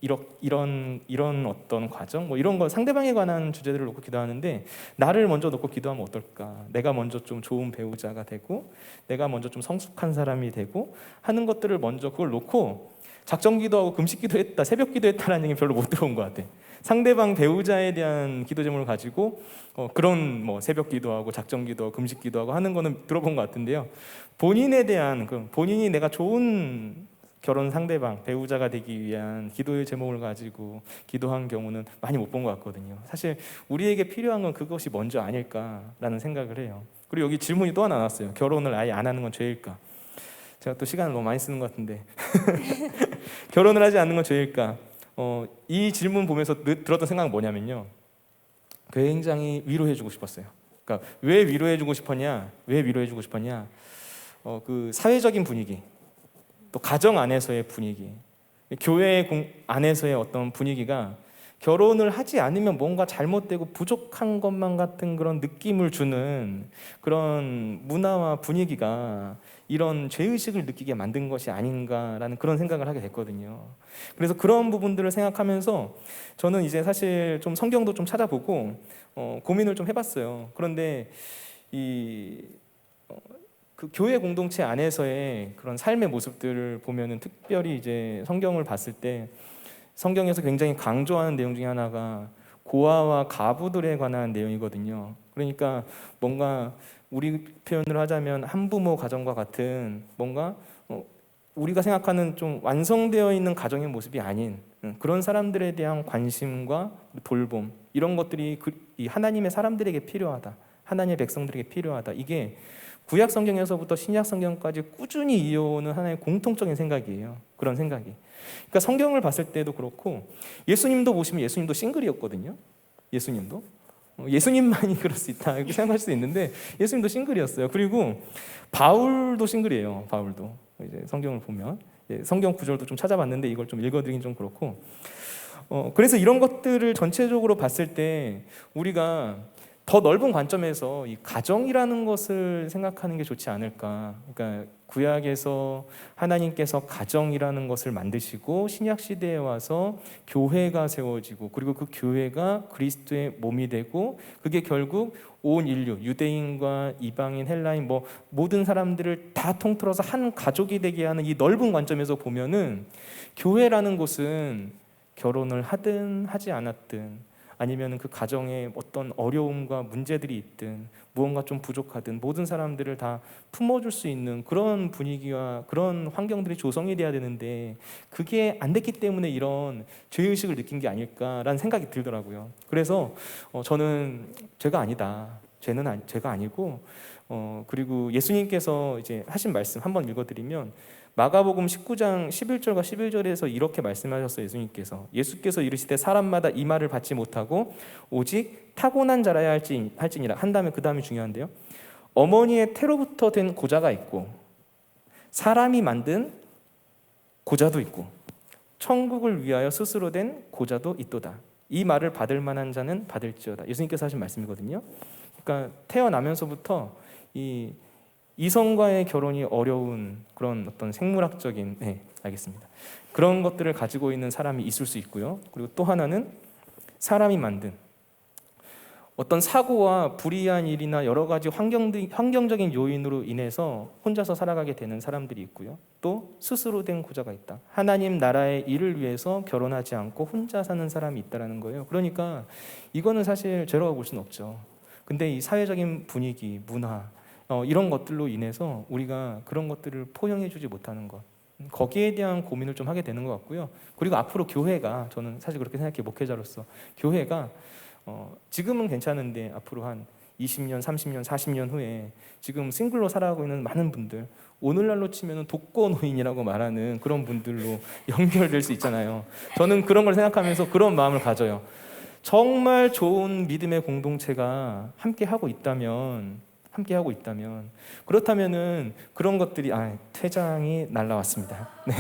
D: 이런 어떤 과정, 뭐 이런 거 상대방에 관한 주제들을 놓고 기도하는데 나를 먼저 놓고 기도하면 어떨까? 내가 먼저 좀 좋은 배우자가 되고, 내가 먼저 좀 성숙한 사람이 되고 하는 것들을 먼저 그걸 놓고 작정 기도하고 금식 기도했다, 새벽 기도했다라는 얘기 별로 못 들어온 것 같아. 상대방 배우자에 대한 기도 제목을 가지고 그런 뭐 새벽 기도하고 작정 기도, 금식 기도하고 하는 거는 들어본 것 같은데요. 본인에 대한 본인이 내가 좋은 결혼 상대방, 배우자가 되기 위한 기도의 제목을 가지고 기도한 경우는 많이 못 본 것 같거든요. 사실 우리에게 필요한 건 그것이 먼저 아닐까라는 생각을 해요. 그리고 여기 질문이 또 하나 나왔어요. 결혼을 아예 안 하는 건 죄일까? 제가 또 시간을 너무 많이 쓰는 것 같은데 결혼을 하지 않는 건 죄일까? 이 질문 보면서 들었던 생각은 뭐냐면요. 굉장히 위로해주고 싶었어요. 그러니까 왜 위로해주고 싶었냐? 그 사회적인 분위기, 또 가정 안에서의 분위기, 교회 안에서의 어떤 분위기가 결혼을 하지 않으면 뭔가 잘못되고 부족한 것만 같은 그런 느낌을 주는 그런 문화와 분위기가 이런 죄의식을 느끼게 만든 것이 아닌가라는 그런 생각을 하게 됐거든요. 그래서 그런 부분들을 생각하면서 저는 이제 사실 좀 성경도 좀 찾아보고 고민을 좀 해봤어요. 그런데 그 교회 공동체 안에서의 그런 삶의 모습들을 보면은 특별히 이제 성경을 봤을 때 성경에서 굉장히 강조하는 내용 중에 하나가 고아와 가부들에 관한 내용이거든요. 그러니까 뭔가 우리 표현을 하자면 한부모 가정과 같은 뭔가 우리가 생각하는 좀 완성되어 있는 가정의 모습이 아닌 그런 사람들에 대한 관심과 돌봄 이런 것들이 이 하나님의 사람들에게 필요하다. 하나님의 백성들에게 필요하다. 이게 구약 성경에서부터 신약 성경까지 꾸준히 이어오는 하나의 공통적인 생각이에요. 그런 생각이. 그러니까 성경을 봤을 때도 그렇고 예수님도 보시면 예수님도 싱글이었거든요. 예수님만이 그럴 수 있다 이렇게 생각할 수도 있는데 예수님도 싱글이었어요. 그리고 바울도 싱글이에요. 바울도 이제 성경을 보면 성경 구절도 좀 찾아봤는데 이걸 좀 읽어드리긴 좀 그렇고 그래서 이런 것들을 전체적으로 봤을 때 우리가 더 넓은 관점에서 이 가정이라는 것을 생각하는 게 좋지 않을까. 그러니까 구약에서 하나님께서 가정이라는 것을 만드시고 신약 시대에 와서 교회가 세워지고 그리고 그 교회가 그리스도의 몸이 되고 그게 결국 온 인류, 유대인과 이방인, 헬라인 뭐 모든 사람들을 다 통틀어서 한 가족이 되게 하는 이 넓은 관점에서 보면은 교회라는 곳은 결혼을 하든 하지 않았든 아니면 그 가정에 어떤 어려움과 문제들이 있든 무언가 좀 부족하든 모든 사람들을 다 품어줄 수 있는 그런 분위기와 그런 환경들이 조성이 돼야 되는데 그게 안 됐기 때문에 이런 죄의식을 느낀 게 아닐까라는 생각이 들더라고요. 그래서 저는 죄가 아니다. 죄가 아니고 그리고 예수님께서 이제 하신 말씀 한번 읽어드리면 마가복음 19장 11절과 11절에서 이렇게 말씀하셨어요. 예수께서 이르시되 사람마다 이 말을 받지 못하고 오직 타고난 자라야 할지니라 한 다음에 그 다음이 중요한데요. 어머니의 태로부터 된 고자가 있고 사람이 만든 고자도 있고 천국을 위하여 스스로 된 고자도 있도다. 이 말을 받을 만한 자는 받을지어다. 예수님께서 하신 말씀이거든요. 그러니까 태어나면서부터 이성과의 결혼이 어려운 그런 어떤 생물학적인 알겠습니다. 그런 것들을 가지고 있는 사람이 있을 수 있고요. 그리고 또 하나는 사람이 만든 어떤 사고와 불이한 일이나 여러 가지 환경적인 요인으로 인해서 혼자서 살아가게 되는 사람들이 있고요. 또 스스로 된 고자가 있다. 하나님 나라의 일을 위해서 결혼하지 않고 혼자 사는 사람이 있다는 거예요. 그러니까 이거는 사실 죄라고 볼 수는 없죠. 근데 이 사회적인 분위기, 문화 이런 것들로 인해서 우리가 그런 것들을 포용해주지 못하는 것, 거기에 대한 고민을 좀 하게 되는 것 같고요. 그리고 앞으로 교회가, 저는 사실 그렇게 생각해, 목회자로서 교회가 지금은 괜찮은데 앞으로 한 20년, 30년, 40년 후에 지금 싱글로 살아가고 있는 많은 분들, 오늘날로 치면 독거노인이라고 말하는 그런 분들로 연결될 수 있잖아요. 저는 그런 걸 생각하면서 그런 마음을 가져요. 정말 좋은 믿음의 공동체가 함께 하고 있다면 그렇다면은 그런 것들이 퇴장이 날라왔습니다. 네.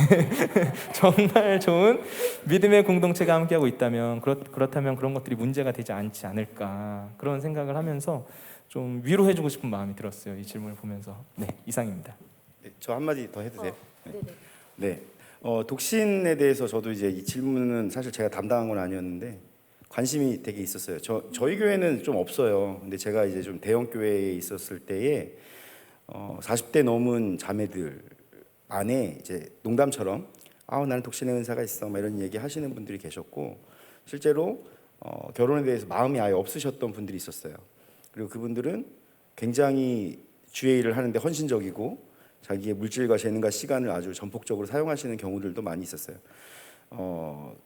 D: 정말 좋은 믿음의 공동체가 함께하고 있다면 그렇다면 그런 것들이 문제가 되지 않지 않을까, 그런 생각을 하면서 좀 위로해주고 싶은 마음이 들었어요. 이 질문을 보면서. 네, 이상입니다.
E: 네, 저 한마디 더 해도 돼요?
B: 네네.
E: 네. 독신에 대해서 저도 이제 이 질문은 사실 제가 담당한 건 아니었는데 관심이 되게 있었어요. 저희 교회는 좀 없어요. 근데 제가 이제 좀 대형 교회에 있었을 때에 40대 넘은 자매들 안에 이제 농담처럼 나는 독신의 은사가 있어, 막 이런 얘기 하시는 분들이 계셨고, 실제로 결혼에 대해서 마음이 아예 없으셨던 분들이 있었어요. 그리고 그분들은 굉장히 주의 일을 하는데 헌신적이고 자기의 물질과 재능과 시간을 아주 전폭적으로 사용하시는 경우들도 많이 있었어요.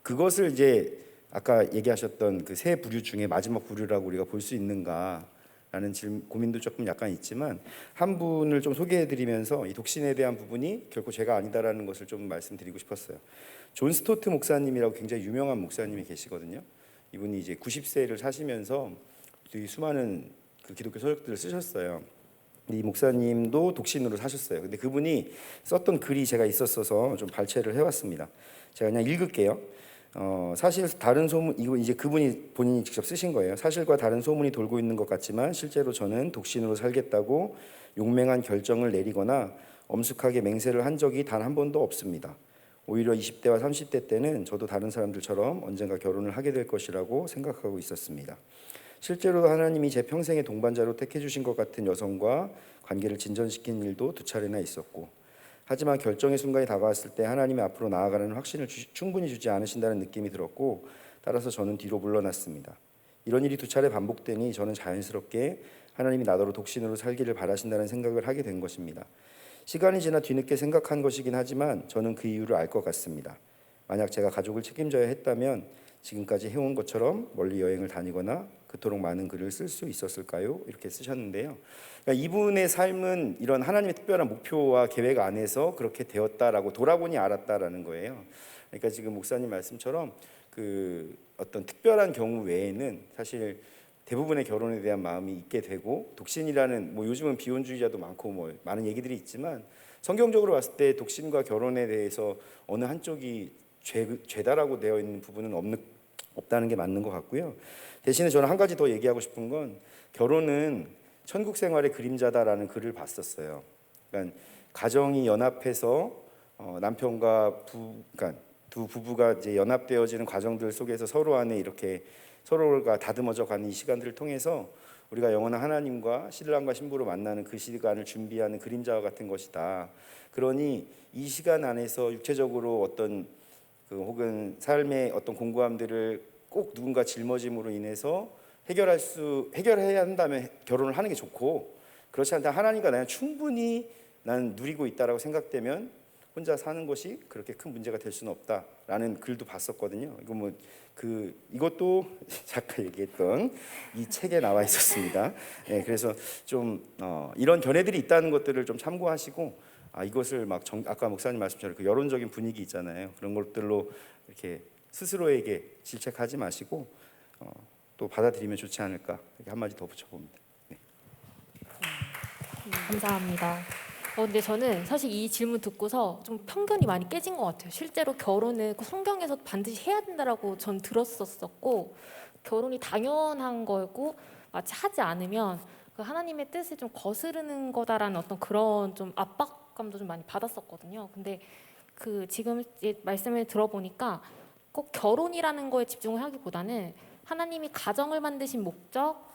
E: 그것을 이제 아까 얘기하셨던 그 세 부류 중에 마지막 부류라고 우리가 볼 수 있는가라는 고민도 조금 약간 있지만, 한 분을 좀 소개해드리면서 이 독신에 대한 부분이 결코 죄가 아니다라는 것을 좀 말씀드리고 싶었어요. 존 스토트 목사님이라고 굉장히 유명한 목사님이 계시거든요. 이분이 이제 90세를 사시면서 되게 수많은 그 기독교 서적들을 쓰셨어요. 이 목사님도 독신으로 사셨어요. 근데 그분이 썼던 글이 제가 있었어서 좀 발췌를 해왔습니다. 제가 그냥 읽을게요. 사실 다른 소문, 이거 이제 그분이 본인이 직접 쓰신 거예요. 사실과 다른 소문이 돌고 있는 것 같지만 실제로 저는 독신으로 살겠다고 용맹한 결정을 내리거나 엄숙하게 맹세를 한 적이 단 한 번도 없습니다. 오히려 20대와 30대 때는 저도 다른 사람들처럼 언젠가 결혼을 하게 될 것이라고 생각하고 있었습니다. 실제로 하나님이 제 평생의 동반자로 택해 주신 것 같은 여성과 관계를 진전시킨 일도 2차례나 있었고, 하지만 결정의 순간이 다가왔을 때 하나님이 앞으로 나아가는 확신을 충분히 주지 않으신다는 느낌이 들었고, 따라서 저는 뒤로 물러났습니다. 이런 일이 2차례 반복되니 저는 자연스럽게 하나님이 나더러 독신으로 살기를 바라신다는 생각을 하게 된 것입니다. 시간이 지나 뒤늦게 생각한 것이긴 하지만 저는 그 이유를 알 것 같습니다. 만약 제가 가족을 책임져야 했다면 지금까지 해온 것처럼 멀리 여행을 다니거나 그토록 많은 글을 쓸 수 있었을까요? 이렇게 쓰셨는데요. 그러니까 이분의 삶은 이런 하나님의 특별한 목표와 계획 안에서 그렇게 되었다라고 돌아보니 알았다라는 거예요. 그러니까 지금 목사님 말씀처럼 그 어떤 특별한 경우 외에는 사실 대부분의 결혼에 대한 마음이 있게 되고, 독신이라는 뭐 요즘은 비혼주의자도 많고 뭐 많은 얘기들이 있지만 성경적으로 봤을 때 독신과 결혼에 대해서 어느 한쪽이 죄다라고 되어 있는 부분은 없다는 게 맞는 것 같고요. 대신에 저는 한 가지 더 얘기하고 싶은 건, 결혼은 천국 생활의 그림자다라는 글을 봤었어요. 그러니까 가정이 연합해서 남편과 그러니까 두 부부가 이제 연합되어지는 과정들 속에서 서로 안에 이렇게 서로가 다듬어져 가는 이 시간들을 통해서 우리가 영원한 하나님과 신랑과 신부로 만나는 그 시간을 준비하는 그림자와 같은 것이다. 그러니 이 시간 안에서 육체적으로 어떤 혹은 삶의 어떤 공고함들을 꼭 누군가 짊어짐으로 인해서 해결해야 한다면 결혼을 하는 게 좋고, 그렇지 않다면 하나님과 나는 충분히 나는 누리고 있다라고 생각되면 혼자 사는 것이 그렇게 큰 문제가 될 수는 없다라는 글도 봤었거든요. 이것도 잠깐 얘기했던 이 책에 나와 있었습니다. 네, 그래서 좀 이런 견해들이 있다는 것들을 좀 참고하시고, 이것을 막 아까 목사님 말씀처럼 그 여론적인 분위기 있잖아요. 그런 것들로 이렇게 스스로에게 질책하지 마시고 또 받아들이면 좋지 않을까, 이렇게 한마디 더 붙여봅니다. 네.
B: 감사합니다. 근데 저는 사실 이 질문 듣고서 좀 편견이 많이 깨진 것 같아요. 실제로 결혼은 그 성경에서 반드시 해야 된다라고 전 들었었고, 결혼이 당연한 거고 마치 하지 않으면 그 하나님의 뜻을 좀 거스르는 거다라는 어떤 그런 좀 압박감도 좀 많이 받았었거든요. 근데 그 지금 말씀을 들어보니까 꼭 결혼이라는 거에 집중을 하기보다는 하나님이 가정을 만드신 목적,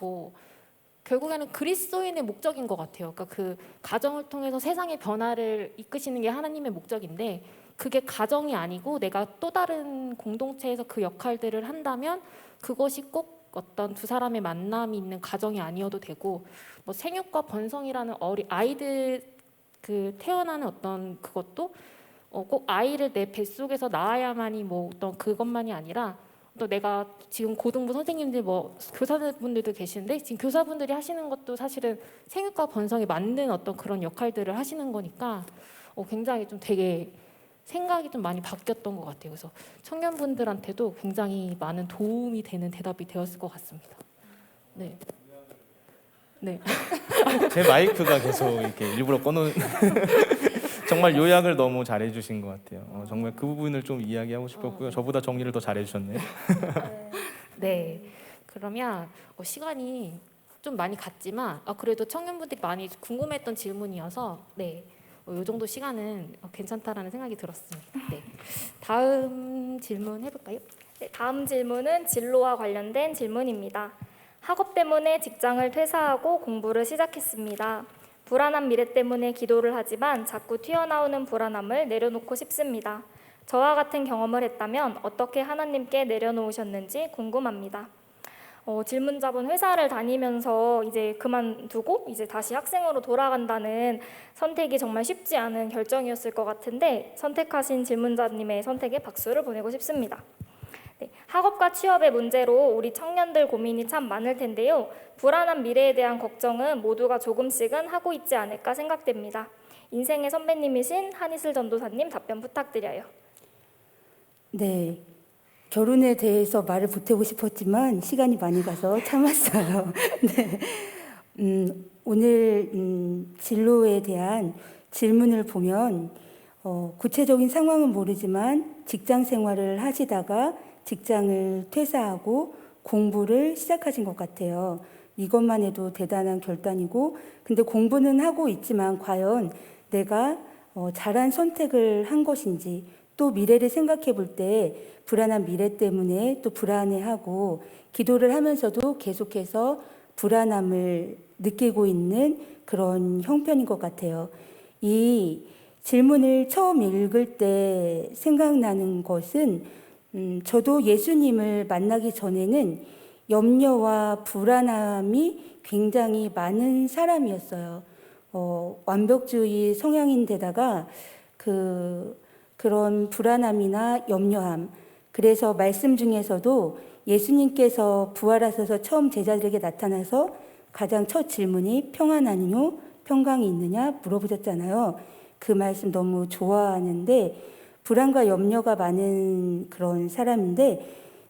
B: 결국에는 그리스도인의 목적인 것 같아요. 그러니까 그 가정을 통해서 세상의 변화를 이끄시는 게 하나님의 목적인데 그게 가정이 아니고 내가 또 다른 공동체에서 그 역할들을 한다면 그것이 꼭 어떤 두 사람의 만남이 있는 가정이 아니어도 되고 생육과 번성이라는 아이들 그 태어나는 어떤 그것도 꼭 아이를 내 뱃속에서 낳아야만이 어떤 그것만이 아니라 또 내가 지금 고등부 선생님들 교사분들도 계시는데 지금 교사분들이 하시는 것도 사실은 생육과 번성에 맞는 어떤 그런 역할들을 하시는 거니까 굉장히 좀 되게 생각이 좀 많이 바뀌었던 것 같아요. 그래서 청년분들한테도 굉장히 많은 도움이 되는 대답이 되었을 것 같습니다. 네. 네.
D: 제 마이크가 계속 이렇게 일부러 꺼놓은 정말 요약을 너무 잘해주신 것 같아요. 정말 그 부분을 좀 이야기하고 싶었고요. 저보다 정리를 더 잘해주셨네요.
B: 네. 그러면 시간이 좀 많이 갔지만 그래도 청년분들이 많이 궁금했던 질문이어서 네. 이 정도 시간은 괜찮다라는 생각이 들었습니다. 네. 다음 질문 해볼까요?
A: 네, 다음 질문은 진로와 관련된 질문입니다. 학업 때문에 직장을 퇴사하고 공부를 시작했습니다. 불안한 미래 때문에 기도를 하지만 자꾸 튀어나오는 불안함을 내려놓고 싶습니다. 저와 같은 경험을 했다면 어떻게 하나님께 내려놓으셨는지 궁금합니다. 질문자분 회사를 다니면서 이제 그만두고 이제 다시 학생으로 돌아간다는 선택이 정말 쉽지 않은 결정이었을 것 같은데 선택하신 질문자님의 선택에 박수를 보내고 싶습니다. 네, 학업과 취업의 문제로 우리 청년들 고민이 참 많을 텐데요. 불안한 미래에 대한 걱정은 모두가 조금씩은 하고 있지 않을까 생각됩니다. 인생의 선배님이신 한이슬 전도사님 답변 부탁드려요.
C: 네. 결혼에 대해서 말을 보태고 싶었지만 시간이 많이 가서 참았어요. 네. 오늘 진로에 대한 질문을 보면 구체적인 상황은 모르지만 직장 생활을 하시다가 직장을 퇴사하고 공부를 시작하신 것 같아요. 이것만 해도 대단한 결단이고 근데 공부는 하고 있지만 과연 내가 잘한 선택을 한 것인지 또 미래를 생각해 볼 때 불안한 미래 때문에 또 불안해하고 기도를 하면서도 계속해서 불안함을 느끼고 있는 그런 형편인 것 같아요. 이 질문을 처음 읽을 때 생각나는 것은 저도 예수님을 만나기 전에는 염려와 불안함이 굉장히 많은 사람이었어요. 완벽주의 성향인데다가 그런 불안함이나 염려함. 그래서 말씀 중에서도 예수님께서 부활하셔서 처음 제자들에게 나타나서 가장 첫 질문이 평안하니요? 평강이 있느냐? 물어보셨잖아요. 그 말씀 너무 좋아하는데 불안과 염려가 많은 그런 사람인데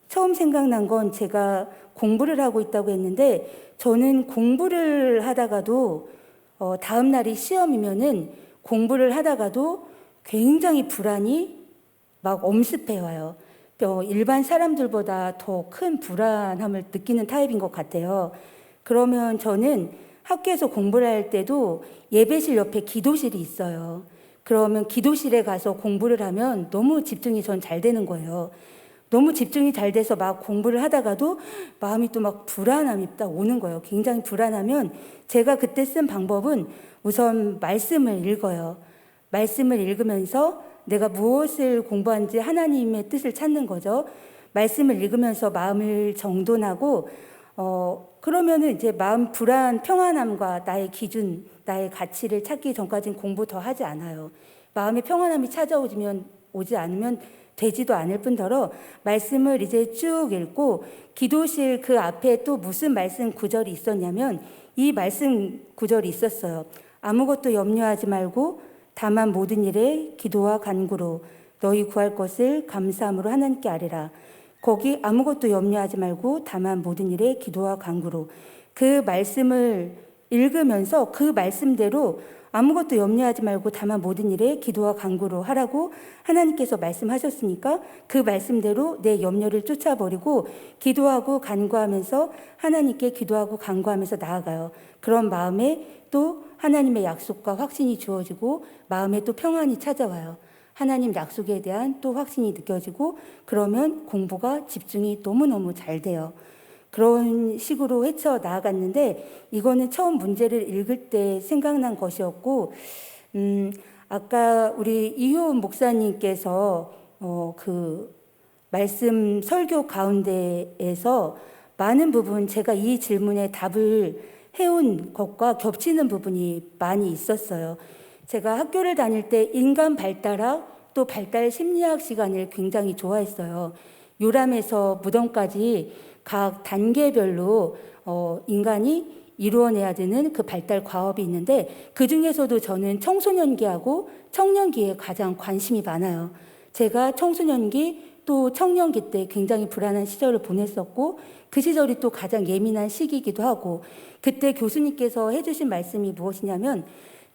C: 처음 생각난 건 제가 공부를 하고 있다고 했는데 저는 공부를 하다가도 다음 날이 시험이면은 공부를 하다가도 굉장히 불안이 막 엄습해 와요. 일반 사람들보다 더 큰 불안함을 느끼는 타입인 것 같아요. 그러면 저는 학교에서 공부를 할 때도 예배실 옆에 기도실이 있어요. 그러면 기도실에 가서 공부를 하면 너무 집중이 전 잘 되는 거예요. 너무 집중이 잘 돼서 막 공부를 하다가도 마음이 또 막 불안함이 딱 오는 거예요. 굉장히 불안하면 제가 그때 쓴 방법은 우선 말씀을 읽어요. 말씀을 읽으면서 내가 무엇을 공부하는지 하나님의 뜻을 찾는 거죠. 말씀을 읽으면서 마음을 정돈하고 그러면은 이제 마음 불안, 평안함과 나의 기준, 나의 가치를 찾기 전까지는 공부 더 하지 않아요. 마음의 평안함이 오지 않으면 되지도 않을 뿐더러 말씀을 이제 쭉 읽고 기도실 그 앞에 또 무슨 말씀 구절이 있었냐면 이 말씀 구절이 있었어요. 아무것도 염려하지 말고 다만 모든 일에 기도와 간구로 너희 구할 것을 감사함으로 하나님께 아뢰라. 거기 아무것도 염려하지 말고 다만 모든 일에 기도와 간구로 그 말씀을 읽으면서 그 말씀대로 아무것도 염려하지 말고 다만 모든 일에 기도와 간구로 하라고 하나님께서 말씀하셨으니까 그 말씀대로 내 염려를 쫓아버리고 기도하고 간구하면서 하나님께 기도하고 간구하면서 나아가요. 그런 마음에 또 하나님의 약속과 확신이 주어지고 마음에 또 평안이 찾아와요. 하나님 약속에 대한 또 확신이 느껴지고 그러면 공부가 집중이 너무너무 잘 돼요. 그런 식으로 헤쳐 나아갔는데 이거는 처음 문제를 읽을 때 생각난 것이었고 아까 우리 이효은 목사님께서 그 말씀 설교 가운데에서 많은 부분 제가 이 질문에 답을 해온 것과 겹치는 부분이 많이 있었어요. 제가 학교를 다닐 때 인간 발달학 또 발달 심리학 시간을 굉장히 좋아했어요. 요람에서 무덤까지 각 단계별로 인간이 이루어내야 되는 그 발달 과업이 있는데 그 중에서도 저는 청소년기하고 청년기에 가장 관심이 많아요. 제가 청소년기 또 청년기 때 굉장히 불안한 시절을 보냈었고 그 시절이 또 가장 예민한 시기이기도 하고 그때 교수님께서 해주신 말씀이 무엇이냐면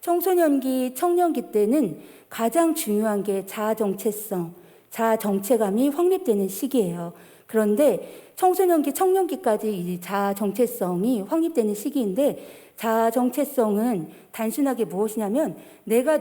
C: 청소년기, 청년기 때는 가장 중요한 게 자아 정체성, 자아 정체감이 확립되는 시기예요. 그런데 청소년기, 청년기까지 이 자아 정체성이 확립되는 시기인데 자아 정체성은 단순하게 무엇이냐면 내가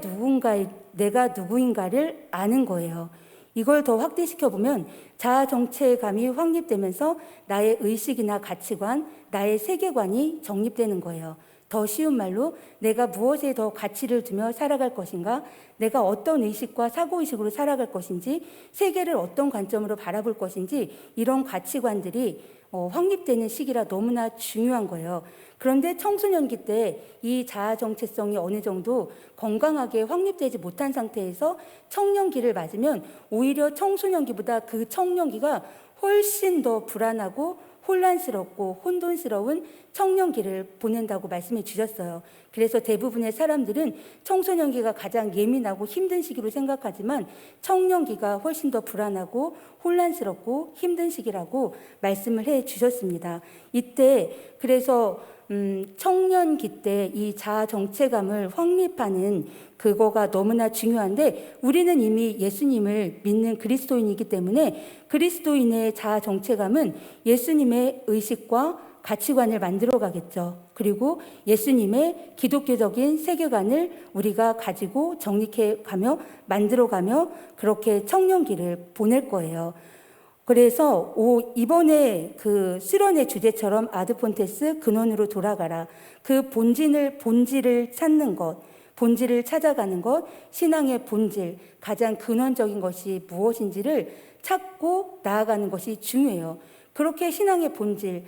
C: 누구인가를 아는 거예요. 이걸 더 확대시켜 보면 자아 정체감이 확립되면서 나의 의식이나 가치관, 나의 세계관이 정립되는 거예요. 더 쉬운 말로 내가 무엇에 더 가치를 두며 살아갈 것인가, 내가 어떤 의식과 사고의식으로 살아갈 것인지, 세계를 어떤 관점으로 바라볼 것인지 이런 가치관들이 확립되는 시기라 너무나 중요한 거예요. 그런데 청소년기 때 이 자아 정체성이 어느 정도 건강하게 확립되지 못한 상태에서 청년기를 맞으면 오히려 청소년기보다 그 청년기가 훨씬 더 불안하고 혼란스럽고 혼돈스러운 청년기를 보낸다고 말씀해 주셨어요. 그래서 대부분의 사람들은 청소년기가 가장 예민하고 힘든 시기로 생각하지만 청년기가 훨씬 더 불안하고 혼란스럽고 힘든 시기라고 말씀을 해 주셨습니다. 이때 그래서 청년기 때 이 자아 정체감을 확립하는 그거가 너무나 중요한데 우리는 이미 예수님을 믿는 그리스도인이기 때문에 그리스도인의 자아 정체감은 예수님의 의식과 가치관을 만들어 가겠죠. 그리고 예수님의 기독교적인 세계관을 우리가 가지고 정립해 가며 만들어 가며 그렇게 청년기를 보낼 거예요. 그래서 이번에 그 수련의 주제처럼 아드폰테스 근원으로 돌아가라. 그 본질을 찾는 것, 본질을 찾아가는 것, 신앙의 본질, 가장 근원적인 것이 무엇인지를 찾고 나아가는 것이 중요해요. 그렇게 신앙의 본질,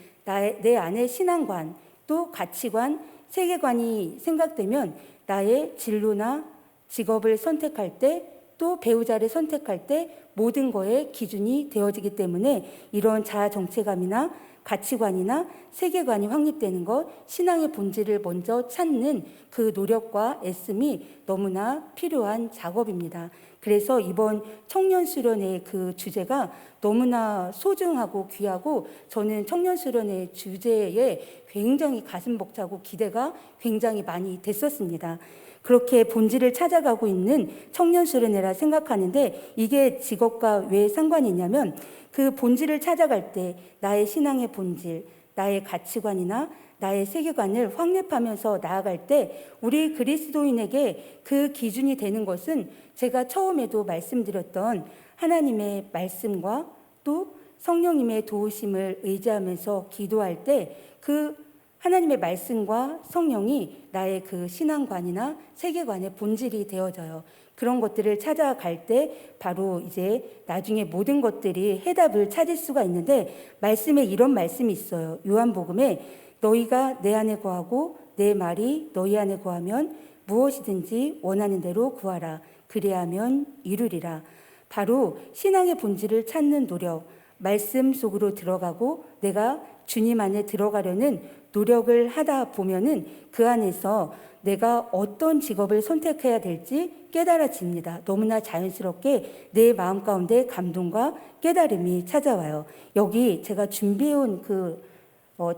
C: 내 안에 신앙관, 또 가치관, 세계관이 생각되면 나의 진로나 직업을 선택할 때 또 배우자를 선택할 때 모든 거에 기준이 되어지기 때문에 이런 자아 정체감이나 가치관이나 세계관이 확립되는 것, 신앙의 본질을 먼저 찾는 그 노력과 애씀이 너무나 필요한 작업입니다. 그래서 이번 청년 수련의 그 주제가 너무나 소중하고 귀하고 저는 청년 수련의 주제에 굉장히 가슴 벅차고 기대가 굉장히 많이 됐었습니다. 그렇게 본질을 찾아가고 있는 청년 수련회라 생각하는데 이게 직업과 왜 상관이 있냐면 그 본질을 찾아갈 때 나의 신앙의 본질, 나의 가치관이나 나의 세계관을 확립하면서 나아갈 때 우리 그리스도인에게 그 기준이 되는 것은 제가 처음에도 말씀드렸던 하나님의 말씀과 또 성령님의 도우심을 의지하면서 기도할 때 그 하나님의 말씀과 성령이 나의 그 신앙관이나 세계관의 본질이 되어져요. 그런 것들을 찾아갈 때 바로 이제 나중에 모든 것들이 해답을 찾을 수가 있는데 말씀에 이런 말씀이 있어요. 요한복음에 너희가 내 안에 거하고 내 말이 너희 안에 거하면 무엇이든지 원하는 대로 구하라. 그리하면 이루리라. 바로 신앙의 본질을 찾는 노력, 말씀 속으로 들어가고 내가 주님 안에 들어가려는 노력을 하다 보면은 그 안에서 내가 어떤 직업을 선택해야 될지 깨달아집니다. 너무나 자연스럽게 내 마음 가운데 감동과 깨달음이 찾아와요. 여기 제가 준비해온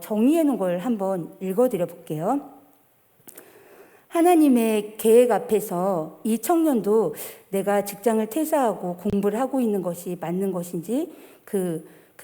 C: 정리해 놓은 걸 한번 읽어드려 볼게요. 하나님의 계획 앞에서 이 청년도 내가 직장을 퇴사하고 공부를 하고 있는 것이 맞는 것인지 그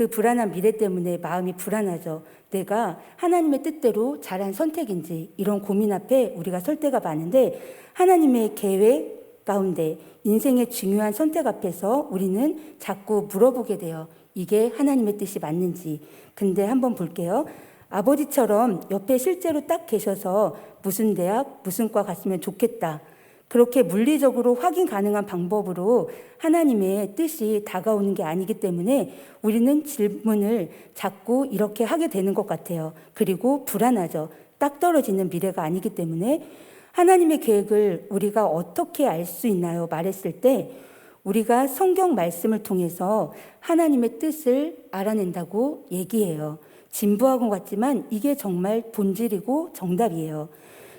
C: 불안한 미래 때문에 마음이 불안하죠. 내가 하나님의 뜻대로 잘한 선택인지 이런 고민 앞에 우리가 설 때가 많은데 하나님의 계획 가운데 인생의 중요한 선택 앞에서 우리는 자꾸 물어보게 돼요. 이게 하나님의 뜻이 맞는지. 근데 한번 볼게요. 아버지처럼 옆에 실제로 딱 계셔서 무슨 대학, 무슨 과 갔으면 좋겠다. 그렇게 물리적으로 확인 가능한 방법으로 하나님의 뜻이 다가오는 게 아니기 때문에 우리는 질문을 자꾸 이렇게 하게 되는 것 같아요. 그리고 불안하죠. 딱 떨어지는 미래가 아니기 때문에 하나님의 계획을 우리가 어떻게 알 수 있나요? 말했을 때 우리가 성경 말씀을 통해서 하나님의 뜻을 알아낸다고 얘기해요. 진부한 것 같지만 이게 정말 본질이고 정답이에요.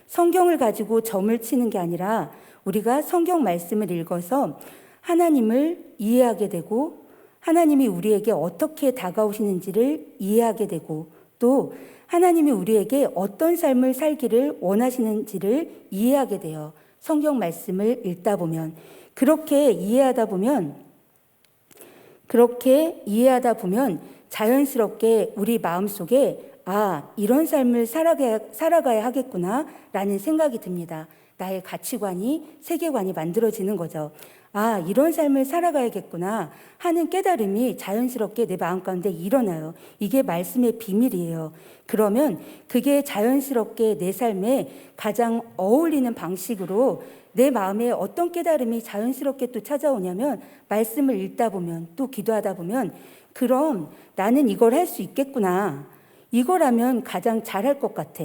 C: 성경을 가지고 점을 치는 게 아니라 우리가 성경 말씀을 읽어서 하나님을 이해하게 되고 하나님이 우리에게 어떻게 다가오시는지를 이해하게 되고 또 하나님이 우리에게 어떤 삶을 살기를 원하시는지를 이해하게 돼요. 성경 말씀을 읽다 보면 그렇게 이해하다 보면 자연스럽게 우리 마음속에 이런 삶을 살아가야 하겠구나라는 생각이 듭니다. 나의 가치관이, 세계관이 만들어지는 거죠. 이런 삶을 살아가야겠구나 하는 깨달음이 자연스럽게 내 마음 가운데 일어나요. 이게 말씀의 비밀이에요. 그러면 그게 자연스럽게 내 삶에 가장 어울리는 방식으로 내 마음에 어떤 깨달음이 자연스럽게 또 찾아오냐면 말씀을 읽다 보면 또 기도하다 보면 그럼 나는 이걸 할 수 있겠구나. 이거라면 가장 잘할 것 같아.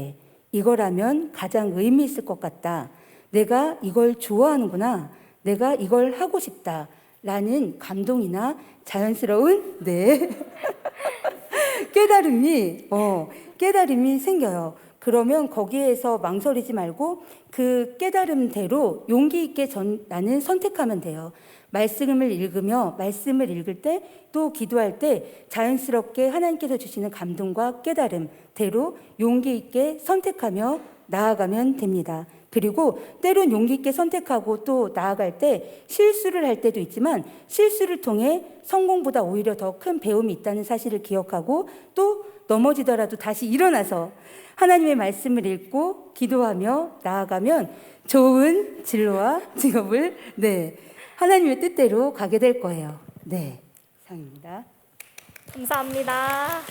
C: 이거라면 가장 의미 있을 것 같다. 내가 이걸 좋아하는구나. 내가 이걸 하고 싶다. 라는 감동이나 자연스러운 깨달음이 생겨요. 그러면 거기에서 망설이지 말고 그 깨달음대로 용기 있게 나는 선택하면 돼요. 말씀을 읽을 때 또 기도할 때 자연스럽게 하나님께서 주시는 감동과 깨달음대로 용기 있게 선택하며 나아가면 됩니다. 그리고 때론 용기 있게 선택하고 또 나아갈 때 실수를 할 때도 있지만 실수를 통해 성공보다 오히려 더 큰 배움이 있다는 사실을 기억하고 또 넘어지더라도 다시 일어나서 하나님의 말씀을 읽고 기도하며 나아가면 좋은 진로와 직업을 하나님의 뜻대로 가게 될 거예요. 이상입니다.
A: 감사합니다.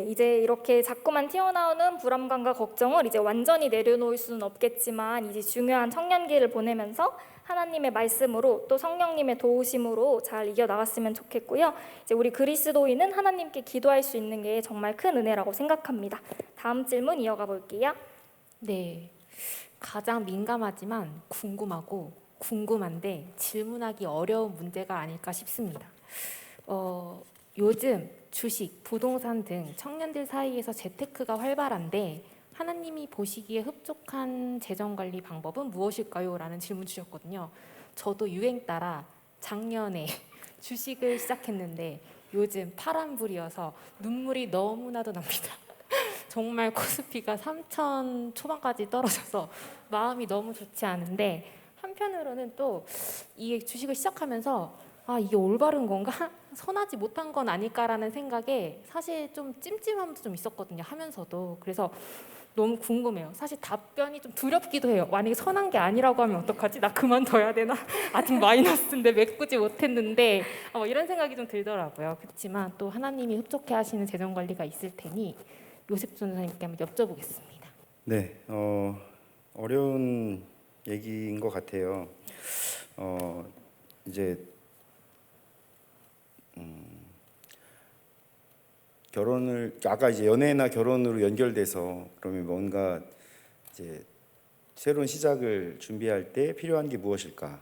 A: 이제 이렇게 자꾸만 튀어나오는 불안감과 걱정을 이제 완전히 내려놓을 수는 없겠지만 이제 중요한 청년기를 보내면서 하나님의 말씀으로 또 성령님의 도우심으로 잘 이겨나갔으면 좋겠고요. 이제 우리 그리스도인은 하나님께 기도할 수 있는 게 정말 큰 은혜라고 생각합니다. 다음 질문 이어가 볼게요.
B: 네, 가장 민감하지만 궁금한데 질문하기 어려운 문제가 아닐까 싶습니다. 요즘 주식, 부동산 등 청년들 사이에서 재테크가 활발한데 하나님이 보시기에 흡족한 재정관리 방법은 무엇일까요? 라는 질문 주셨거든요. 저도 유행 따라 작년에 주식을 시작했는데 요즘 파란불이어서 눈물이 너무나도 납니다. 정말 코스피가 3천 초반까지 떨어져서 마음이 너무 좋지 않은데 한편으로는 또 이 주식을 시작하면서 이게 올바른 건가? 선하지 못한 건 아닐까라는 생각에 사실 좀 찜찜함도 좀 있었거든요. 하면서도. 그래서 너무 궁금해요. 사실 답변이 좀 두렵기도 해요. 만약에 선한 게 아니라고 하면 어떡하지? 나 그만둬야 되나? 아직 마이너스인데 메꾸지 못했는데 이런 생각이 좀 들더라고요. 그렇지만 또 하나님이 흡족해 하시는 재정관리가 있을 테니 요셉 전사님께 한번 여쭤보겠습니다.
E: 네, 어려운 얘기인 것 같아요. 이제 결혼을 아까 이제 연애나 결혼으로 연결돼서 그러면 뭔가 이제 새로운 시작을 준비할 때 필요한 게 무엇일까?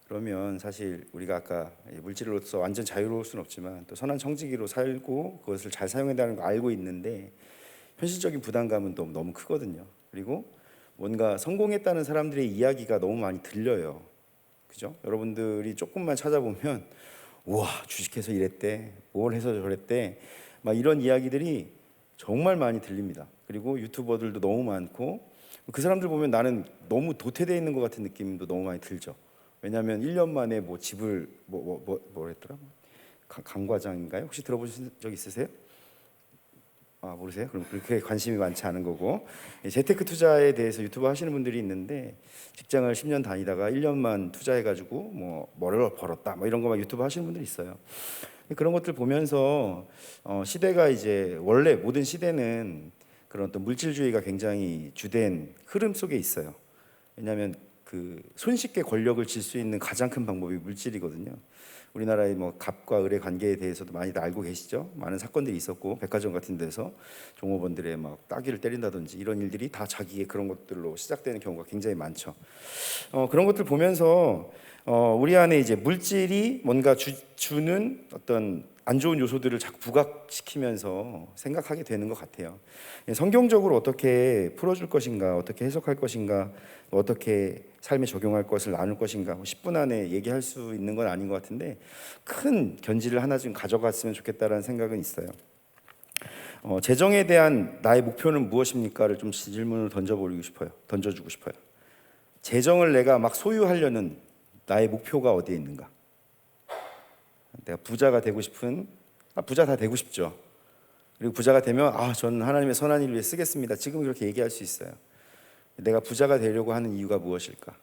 E: 그러면 사실 우리가 아까 물질로서 완전 자유로울 수는 없지만 또 선한 청지기로 살고 그것을 잘 사용해야 되는 거 알고 있는데 현실적인 부담감은 또 너무 크거든요. 그리고 뭔가 성공했다는 사람들의 이야기가 너무 많이 들려요. 그죠? 여러분들이 조금만 찾아보면 우와 주식해서 이랬대, 뭘 해서 저랬대, 막 이런 이야기들이 정말 많이 들립니다. 그리고 유튜버들도 너무 많고 그 사람들 보면 나는 너무 도태되어 있는 것 같은 느낌도 너무 많이 들죠. 왜냐하면 1년 만에 뭐 집을 뭐랬더라? 강과장인가요? 혹시 들어보신 적 있으세요? 아, 모르세요? 그럼 그렇게 관심이 많지 않은 거고. 재테크 투자에 대해서 유튜브 하시는 분들이 있는데 직장을 10년 다니다가 1년만 투자해가지고 뭐를 벌었다 뭐 이런 거만 유튜브 하시는 분들이 있어요. 그런 것들 보면서 시대가 이제 원래 모든 시대는 그런 어떤 물질주의가 굉장히 주된 흐름 속에 있어요. 왜냐하면 그 손쉽게 권력을 질 수 있는 가장 큰 방법이 물질이거든요. 우리나라의 뭐 갑과 을의 관계에 대해서도 많이들 알고 계시죠. 많은 사건들이 있었고 백화점 같은 데서 종업원들의 막 따귀를 때린다든지 이런 일들이 다 자기의 그런 것들로 시작되는 경우가 굉장히 많죠. 그런 것들 보면서 우리 안에 이제 물질이 뭔가 주는 어떤 안 좋은 요소들을 자꾸 부각시키면서 생각하게 되는 것 같아요. 성경적으로 어떻게 풀어줄 것인가, 어떻게 해석할 것인가, 어떻게 삶에 적용할 것을 나눌 것인가 10분 안에 얘기할 수 있는 건 아닌 것 같은데 큰 견지를 하나 좀 가져갔으면 좋겠다라는 생각은 있어요. 재정에 대한 나의 목표는 무엇입니까를 좀 질문을 던져주고 싶어요. 재정을 내가 막 소유하려는 나의 목표가 어디에 있는가? 내가 부자가 되고 싶은 부자 다 되고 싶죠. 그리고 부자가 되면 저는 하나님의 선한 일을 위해 쓰겠습니다. 지금 그렇게 얘기할 수 있어요. 내가 부자가 되려고 하는 이유가 무엇일까?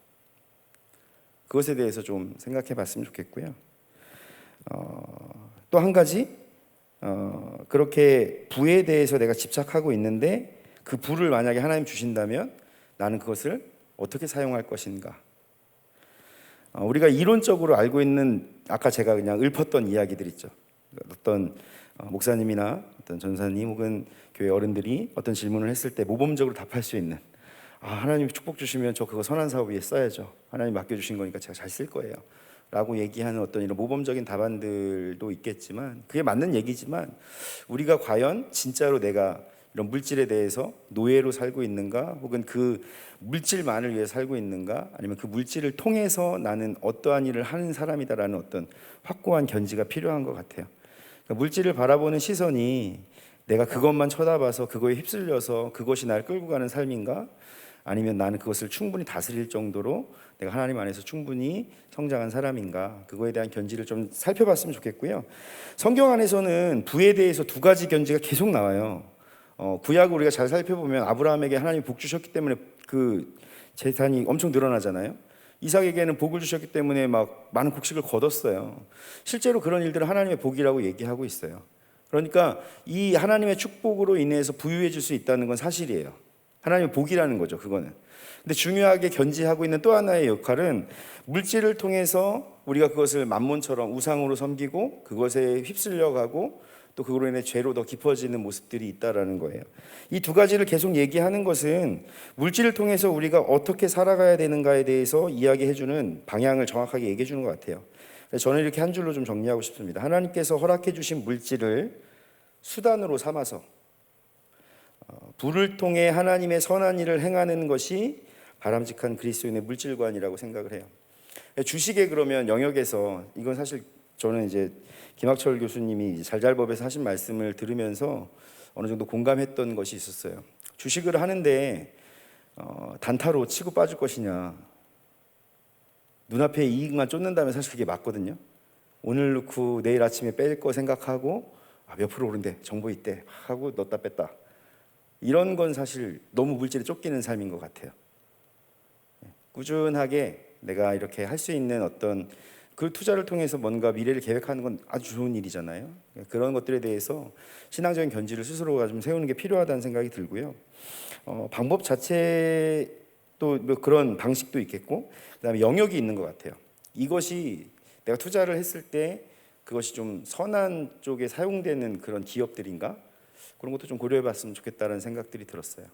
E: 그것에 대해서 좀 생각해 봤으면 좋겠고요. 또 한 가지 그렇게 부에 대해서 내가 집착하고 있는데 그 부를 만약에 하나님 주신다면 나는 그것을 어떻게 사용할 것인가? 우리가 이론적으로 알고 있는 아까 제가 그냥 읊었던 이야기들 있죠. 어떤 목사님이나 어떤 전사님 혹은 교회 어른들이 어떤 질문을 했을 때 모범적으로 답할 수 있는 하나님이 축복 주시면 저 그거 선한 사업 위에 써야죠. 하나님 맡겨주신 거니까 제가 잘 쓸 거예요. 라고 얘기하는 어떤 이런 모범적인 답안들도 있겠지만 그게 맞는 얘기지만 우리가 과연 진짜로 내가 이런 물질에 대해서 노예로 살고 있는가 혹은 그 물질만을 위해 살고 있는가 아니면 그 물질을 통해서 나는 어떠한 일을 하는 사람이다라는 어떤 확고한 견지가 필요한 것 같아요. 그러니까 물질을 바라보는 시선이 내가 그것만 쳐다봐서 그거에 휩쓸려서 그것이 날 끌고 가는 삶인가 아니면 나는 그것을 충분히 다스릴 정도로 내가 하나님 안에서 충분히 성장한 사람인가 그거에 대한 견지를 좀 살펴봤으면 좋겠고요. 성경 안에서는 부에 대해서 두 가지 견지가 계속 나와요. 구약을 우리가 잘 살펴보면 아브라함에게 하나님이 복 주셨기 때문에 그 재산이 엄청 늘어나잖아요. 이삭에게는 복을 주셨기 때문에 막 많은 곡식을 거뒀어요. 실제로 그런 일들을 하나님의 복이라고 얘기하고 있어요. 그러니까 이 하나님의 축복으로 인해서 부유해질 수 있다는 건 사실이에요. 하나님의 복이라는 거죠, 그거는. 근데 중요하게 견지하고 있는 또 하나의 역할은 물질을 통해서 우리가 그것을 만몬처럼 우상으로 섬기고 그것에 휩쓸려가고 또 그걸로 인해 죄로 더 깊어지는 모습들이 있다라는 거예요. 이 두 가지를 계속 얘기하는 것은 물질을 통해서 우리가 어떻게 살아가야 되는가에 대해서 이야기해주는 방향을 정확하게 얘기해주는 것 같아요. 그래서 저는 이렇게 한 줄로 좀 정리하고 싶습니다. 하나님께서 허락해 주신 물질을 수단으로 삼아서 부를 통해 하나님의 선한 일을 행하는 것이 바람직한 그리스도인의 물질관이라고 생각을 해요. 주식에 그러면 영역에서 이건 사실 저는 이제 김학철 교수님이 잘잘법에서 하신 말씀을 들으면서 어느 정도 공감했던 것이 있었어요. 주식을 하는데 단타로 치고 빠질 것이냐 눈앞에 이익만 쫓는다면 사실 그게 맞거든요. 오늘 넣고 내일 아침에 뺄 거 생각하고 몇 프로 오른대 정보 있대 하고 넣었다 뺐다 이런 건 사실 너무 물질에 쫓기는 삶인 것 같아요. 꾸준하게 내가 이렇게 할 수 있는 어떤 그 투자를 통해서 뭔가 미래를 계획하는 건 아주 좋은 일이잖아요. 그런 것들에 대해서 신앙적인 견지를 스스로가 좀 세우는 게 필요하다는 생각이 들고요. 방법 자체 또 뭐 그런 방식도 있겠고 그다음에 영역이 있는 것 같아요. 이것이 내가 투자를 했을 때 그것이 좀 선한 쪽에 사용되는 그런 기업들인가 그런 것도 좀 고려해봤으면 좋겠다는 생각들이 들었어요.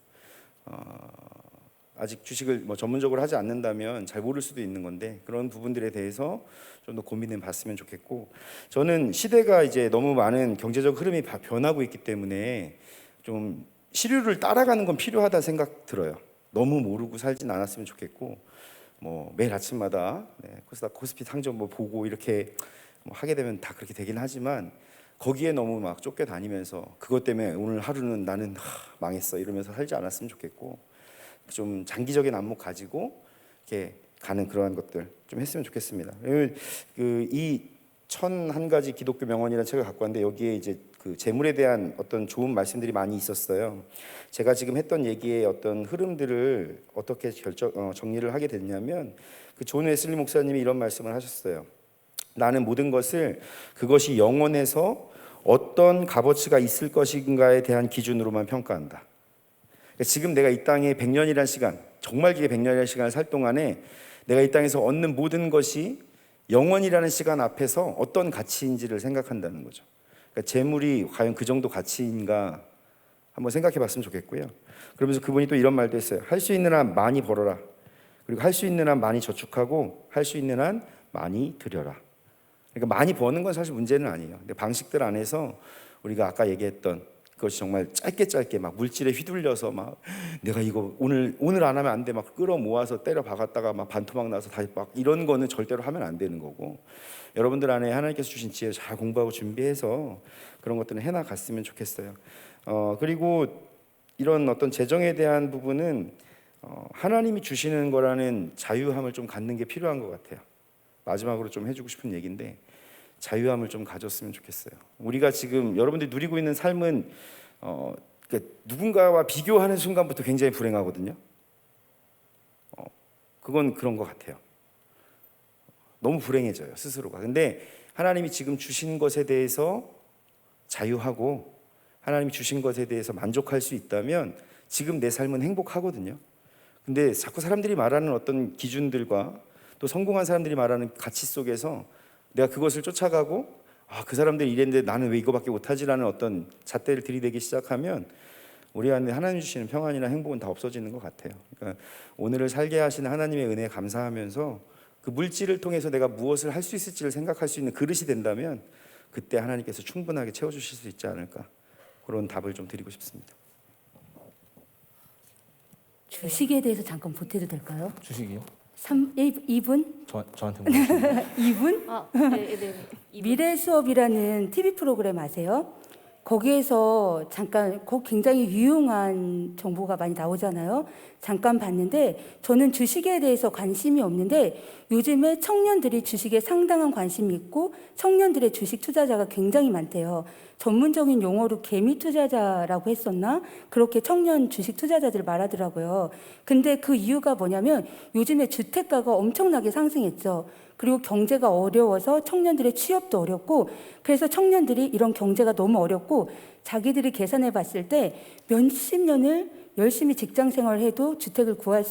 E: 아직 주식을 뭐 전문적으로 하지 않는다면 잘 모를 수도 있는 건데 그런 부분들에 대해서 좀 더 고민해 봤으면 좋겠고 저는 시대가 이제 너무 많은 경제적 흐름이 변하고 있기 때문에 좀 시류를 따라가는 건 필요하다 생각 들어요. 너무 모르고 살진 않았으면 좋겠고 뭐 매일 아침마다 코스닥 코스피 상점 뭐 보고 이렇게 뭐 하게 되면 다 그렇게 되긴 하지만 거기에 너무 막 쫓겨 다니면서 그것 때문에 오늘 하루는 나는 망했어 이러면서 살지 않았으면 좋겠고 좀 장기적인 안목 가지고 이렇게 가는 그러한 것들 좀 했으면 좋겠습니다. 왜냐면 이 1001가지 기독교 명언이라는 책을 갖고 왔는데 여기에 이제 그 재물에 대한 어떤 좋은 말씀들이 많이 있었어요. 제가 지금 했던 얘기의 어떤 흐름들을 어떻게 정리를 하게 됐냐면 그 존 웨슬리 목사님이 이런 말씀을 하셨어요. 나는 모든 것을 그것이 영원해서 어떤 값어치가 있을 것인가에 대한 기준으로만 평가한다. 그러니까 지금 내가 이 땅에 100년이라는 시간, 정말 길게 100년이라는 시간을 살 동안에 내가 이 땅에서 얻는 모든 것이 영원이라는 시간 앞에서 어떤 가치인지를 생각한다는 거죠. 그러니까 재물이 과연 그 정도 가치인가 한번 생각해 봤으면 좋겠고요. 그러면서 그분이 또 이런 말도 했어요. 할 수 있는 한 많이 벌어라. 그리고 할 수 있는 한 많이 저축하고 할 수 있는 한 많이 들여라. 그러니까 많이 버는 건 사실 문제는 아니에요. 근데 방식들 안에서 우리가 아까 얘기했던 그것이 정말 짧게 막 물질에 휘둘려서 막 내가 이거 오늘 안 하면 안 돼 막 끌어모아서 때려 박았다가 막 반토막 나서 다시 막 이런 거는 절대로 하면 안 되는 거고, 여러분들 안에 하나님께서 주신 지혜 잘 공부하고 준비해서 그런 것들은 해나갔으면 좋겠어요. 그리고 이런 어떤 재정에 대한 부분은 하나님이 주시는 거라는 자유함을 좀 갖는 게 필요한 것 같아요. 마지막으로 좀 해주고 싶은 얘기인데 자유함을 좀 가졌으면 좋겠어요. 우리가 지금 여러분들이 누리고 있는 삶은 그러니까 누군가와 비교하는 순간부터 굉장히 불행하거든요. 그건 그런 것 같아요. 너무 불행해져요, 스스로가. 근데 하나님이 지금 주신 것에 대해서 자유하고 하나님이 주신 것에 대해서 만족할 수 있다면 지금 내 삶은 행복하거든요. 근데 자꾸 사람들이 말하는 어떤 기준들과 또 성공한 사람들이 말하는 가치 속에서 내가 그것을 쫓아가고 그 사람들이 이랬는데 나는 왜 이거밖에 못하지라는 어떤 잣대를 들이대기 시작하면 우리 안에 하나님 주시는 평안이나 행복은 다 없어지는 것 같아요. 그러니까 오늘을 살게 하시는 하나님의 은혜에 감사하면서 그 물질을 통해서 내가 무엇을 할 수 있을지를 생각할 수 있는 그릇이 된다면 그때 하나님께서 충분하게 채워주실 수 있지 않을까, 그런 답을 좀 드리고 싶습니다.
C: 주식에 대해서 잠깐 보태도 될까요?
D: 주식이요?
C: 2분?
D: 저한테 물어보시는
C: 2분?
B: 네.
C: 미래 수업이라는 TV 프로그램 아세요? 거기에서 잠깐 굉장히 유용한 정보가 많이 나오잖아요. 잠깐 봤는데 저는 주식에 대해서 관심이 없는데 요즘에 청년들이 주식에 상당한 관심이 있고 청년들의 주식 투자자가 굉장히 많대요. 전문적인 용어로 개미 투자자라고 했었나? 그렇게 청년 주식 투자자들 말하더라고요. 근데 그 이유가 뭐냐면 요즘에 주택가가 엄청나게 상승했죠. 그리고 경제가 어려워서 청년들의 취업도 어렵고, 그래서 청년들이 이런 경제가 너무 어렵고 자기들이 계산해 봤을 때 몇십 년을 열심히 직장 생활을 해도 주택을 구입할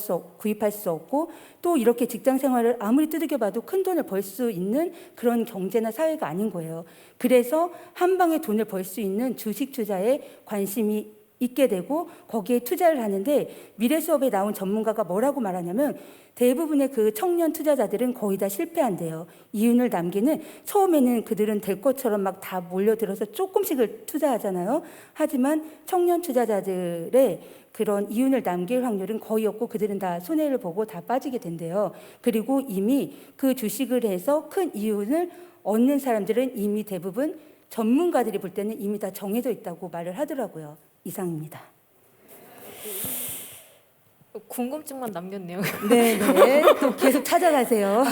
C: 수 없고, 또 이렇게 직장 생활을 아무리 두들겨 봐도 큰 돈을 벌 수 있는 그런 경제나 사회가 아닌 거예요. 그래서 한 방에 돈을 벌 수 있는 주식 투자에 관심이 있게 되고 거기에 투자를 하는데, 미래 수업에 나온 전문가가 뭐라고 말하냐면 대부분의 그 청년 투자자들은 거의 다 실패한대요. 이윤을 남기는, 처음에는 그들은 될 것처럼 막 다 몰려들어서 조금씩을 투자하잖아요. 하지만 청년 투자자들의 그런 이윤을 남길 확률은 거의 없고 그들은 다 손해를 보고 다 빠지게 된대요. 그리고 이미 그 주식을 해서 큰 이윤을 얻는 사람들은 이미 대부분 전문가들이 볼 때는 이미 다 정해져 있다고 말을 하더라고요. 이상입니다.
B: 궁금증만 남겼네요.
C: 네. 또 계속 찾아가세요.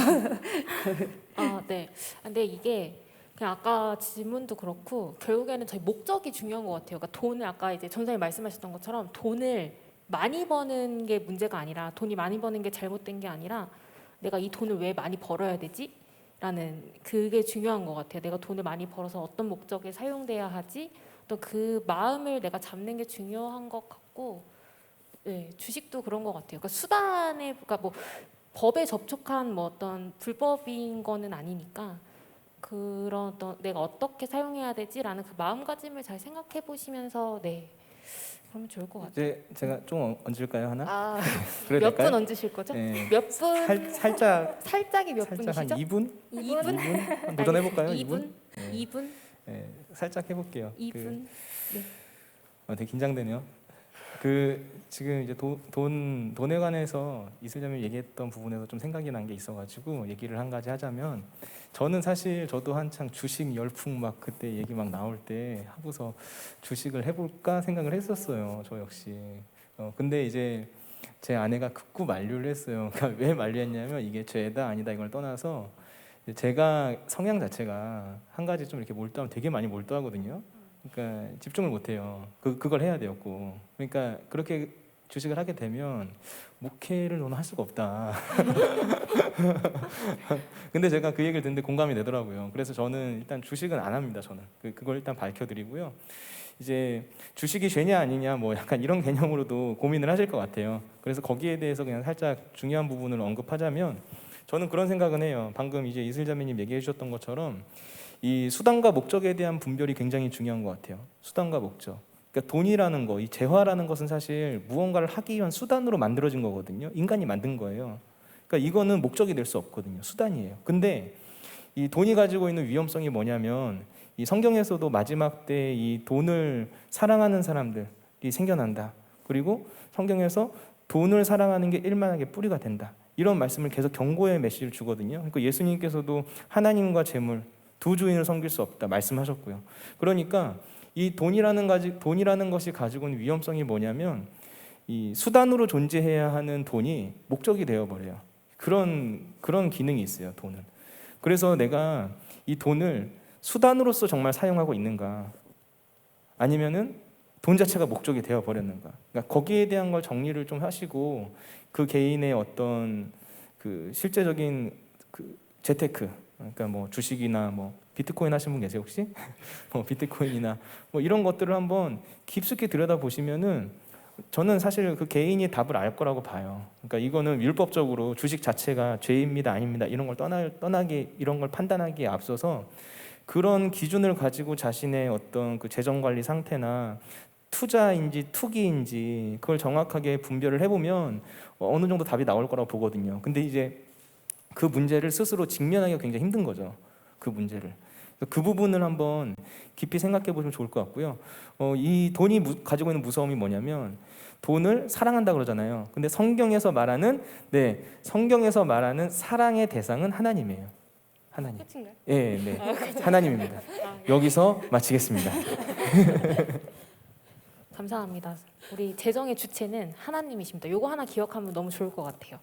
B: 네. 근데 이게 그냥 아까 질문도 그렇고 결국에는 저희 목적이 중요한 것 같아요. 그러니까 돈을 아까 이제 전사님 말씀하셨던 것처럼 돈을 많이 버는 게 문제가 아니라, 돈이 많이 버는 게 잘못된 게 아니라 내가 이 돈을 왜 많이 벌어야 되지? 라는 그게 중요한 것 같아요. 내가 돈을 많이 벌어서 어떤 목적에 사용돼야 하지? 또 그 마음을 내가 잡는 게 중요한 것 같고, 네, 주식도 그런 것 같아요. 그러니까 수단에, 그러니까 뭐 법에 접촉한 뭐 어떤 불법인 거는 아니니까 그런 어떤 내가 어떻게 사용해야 되지라는 그 마음가짐을 잘 생각해 보시면서 그러면 좋을 것 같아요.
D: 이제 제가 좀 얹을까요 하나? 그래도
B: 몇 분
D: 될까요?
B: 얹으실 거죠?
D: 네.
B: 몇 분?
D: 살짝
B: 살짝이 몇
D: 한
B: 분이시죠?
D: 2분?
B: 2분?
D: 한번 도전해 볼까요?
B: 2분?
D: 네.
B: 2분?
D: 네, 살짝 해볼게요.
B: 2분?
D: 되게 긴장되네요. 지금 이제 돈에 관해서 이슬점이 얘기했던 부분에서 좀 생각이 난 게 있어가지고 얘기를 한 가지 하자면, 저는 사실 저도 한창 주식 열풍 막 그때 얘기 막 나올 때 하고서 주식을 해볼까 생각을 했었어요. 저 역시. 근데 이제 제 아내가 극구 만류를 했어요. 그러니까 왜 만류했냐면 이게 죄다 아니다 이걸 떠나서 제가 성향 자체가 한 가지 좀 이렇게 몰두하면 되게 많이 몰두하거든요. 그러니까 집중을 못 해요. 그걸 해야 돼요. 꼭. 그러니까 그렇게 주식을 하게 되면 목회를 너는 할 수가 없다. 근데 제가 그 얘기를 듣는데 공감이 되더라고요. 그래서 저는 일단 주식은 안 합니다. 저는 그걸 일단 밝혀드리고요. 이제 주식이 죄냐 아니냐 뭐 약간 이런 개념으로도 고민을 하실 것 같아요. 그래서 거기에 대해서 그냥 살짝 중요한 부분을 언급하자면 저는 그런 생각은 해요. 방금 이제 이슬자매님 얘기해 주셨던 것처럼 이 수단과 목적에 대한 분별이 굉장히 중요한 것 같아요. 수단과 목적. 그러니까 돈이라는 거, 이 재화라는 것은 사실 무언가를 하기 위한 수단으로 만들어진 거거든요. 인간이 만든 거예요. 그러니까 이거는 목적이 될 수 없거든요. 수단이에요. 근데 이 돈이 가지고 있는 위험성이 뭐냐면 이 성경에서도 마지막 때 이 돈을 사랑하는 사람들이 생겨난다. 그리고 성경에서 돈을 사랑하는 게 일만하게 뿌리가 된다. 이런 말씀을 계속 경고의 메시지를 주거든요. 그러니까 예수님께서도 하나님과 재물 두 주인을 섬길 수 없다 말씀하셨고요. 그러니까 이 돈이라는 것이 가지고 있는 위험성이 뭐냐면 이 수단으로 존재해야 하는 돈이 목적이 되어 버려요. 그런 기능이 있어요, 돈은. 그래서 내가 이 돈을 수단으로서 정말 사용하고 있는가? 아니면은 돈 자체가 목적이 되어 버렸는가? 그러니까 거기에 대한 걸 정리를 좀 하시고 그 개인의 어떤 그 실제적인 그 재테크, 그러니까 뭐 주식이나 뭐 비트코인 하신 분 계세요 혹시? 뭐 비트코인이나 뭐 이런 것들을 한번 깊숙이 들여다 보시면은 저는 사실 그 개인이 답을 알 거라고 봐요. 그러니까 이거는 율법적으로 주식 자체가 죄입니다, 아닙니다 이런 걸 떠나기 이런 걸 판단하기에 앞서서 그런 기준을 가지고 자신의 어떤 그 재정 관리 상태나 투자인지 투기인지 그걸 정확하게 분별을 해보면 어느 정도 답이 나올 거라고 보거든요. 근데 이제 그 문제를 스스로 직면하기가 굉장히 힘든 거죠. 그 문제를. 그 부분을 한번 깊이 생각해 보시면 좋을 것 같고요. 이 돈이 가지고 있는 무서움이 뭐냐면 돈을 사랑한다 그러잖아요. 근데 성경에서 말하는 사랑의 대상은 하나님이에요. 하나님.
A: 끝인가요?
D: 예, 네. 하나님입니다. 여기서 마치겠습니다.
B: 감사합니다. 우리 재정의 주체는 하나님이십니다. 요거 하나 기억하면 너무 좋을 것 같아요.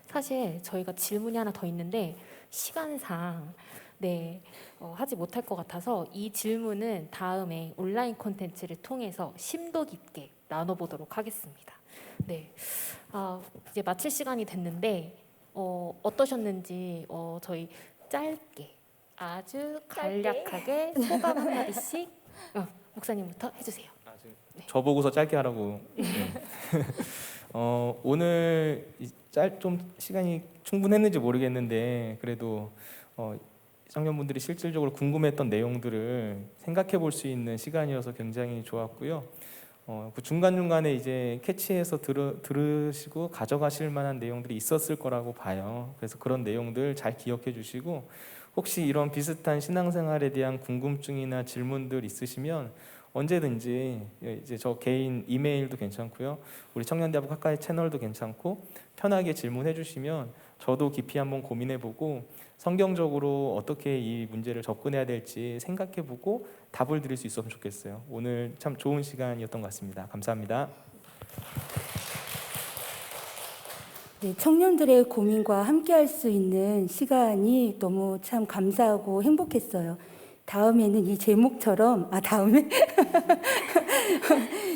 B: 사실 저희가 질문이 하나 더 있는데 시간상 하지 못할 것 같아서 이 질문은 다음에 온라인 콘텐츠를 통해서 심도 깊게 나눠보도록 하겠습니다. 네, 이제 마칠 시간이 됐는데 어떠셨는지 저희 짧게 아주 간략하게 소감 한 마디씩 목사님부터 해주세요.
D: 저보고서 짧게 하라고. 네. 오늘 좀 시간이 충분했는지 모르겠는데 그래도 청년분들이 실질적으로 궁금했던 내용들을 생각해 볼 수 있는 시간이어서 굉장히 좋았고요. 그 중간중간에 이제 캐치해서 들으시고 가져가실 만한 내용들이 있었을 거라고 봐요. 그래서 그런 내용들 잘 기억해 주시고 혹시 이런 비슷한 신앙생활에 대한 궁금증이나 질문들 있으시면 언제든지 이제 저 개인 이메일도 괜찮고요. 우리 청년대학 학과의 채널도 괜찮고 편하게 질문해 주시면 저도 깊이 한번 고민해 보고 성경적으로 어떻게 이 문제를 접근해야 될지 생각해 보고 답을 드릴 수 있었으면 좋겠어요. 오늘 참 좋은 시간이었던 것 같습니다. 감사합니다.
C: 네, 청년들의 고민과 함께할 수 있는 시간이 너무 참 감사하고 행복했어요. 다음에는 이 제목처럼 다음에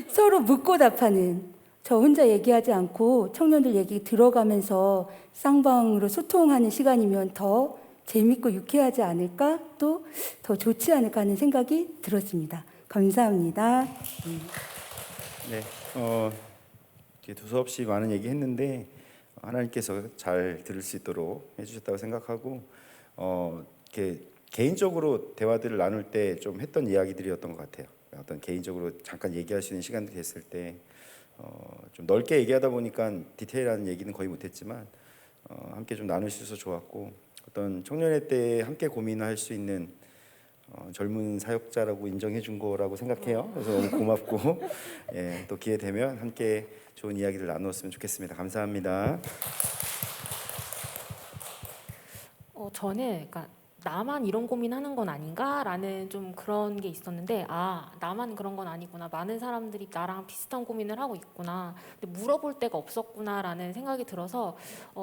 C: 서로 묻고 답하는 저 혼자 얘기하지 않고 청년들 얘기 들어가면서 쌍방으로 소통하는 시간이면 더 재밌고 유쾌하지 않을까 또 더 좋지 않을까 하는 생각이 들었습니다. 감사합니다.
E: 네, 이렇게 두서없이 많은 얘기했는데 하나님께서 잘 들을 수 있도록 해주셨다고 생각하고 이렇게 개인적으로 대화들을 나눌 때 좀 했던 이야기들이었던 것 같아요. 어떤 개인적으로 잠깐 얘기할 수 있는 시간들이 됐을 때 좀 넓게 얘기하다 보니까 디테일한 얘기는 거의 못했지만 함께 좀 나눌 수 있어서 좋았고 어떤 청년의 때 함께 고민할 수 있는 젊은 사역자라고 인정해 준 거라고 생각해요. 그래서 너무 고맙고 예, 또 기회 되면 함께 좋은 이야기를 나누었으면 좋겠습니다. 감사합니다.
B: 저는 그러니까 나만 이런 고민하는 건 아닌가라는 좀 그런 게 있었는데, 아, 나만 그런 건 아니구나. 많은 사람들이 나랑 비슷한 고민을 하고 있구나. 근데 물어볼 데가 없었구나라는 생각이 들어서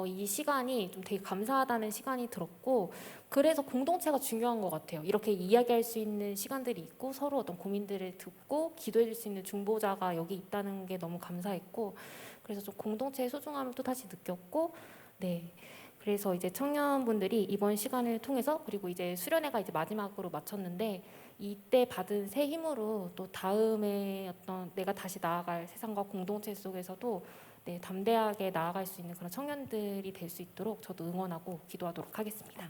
B: 이 시간이 좀 되게 감사하다는 시간이 들었고, 그래서 공동체가 중요한 것 같아요. 이렇게 이야기할 수 있는 시간들이 있고 서로 어떤 고민들을 듣고 기도해 줄 수 있는 중보자가 여기 있다는 게 너무 감사했고, 그래서 좀 공동체의 소중함을 또 다시 느꼈고, 네. 그래서 이제 청년분들이 이번 시간을 통해서, 그리고 이제 수련회가 이제 마지막으로 마쳤는데, 이때 받은 새 힘으로 또 다음에 어떤 내가 다시 나아갈 세상과 공동체 속에서도 네, 담대하게 나아갈 수 있는 그런 청년들이 될 수 있도록 저도 응원하고 기도하도록 하겠습니다.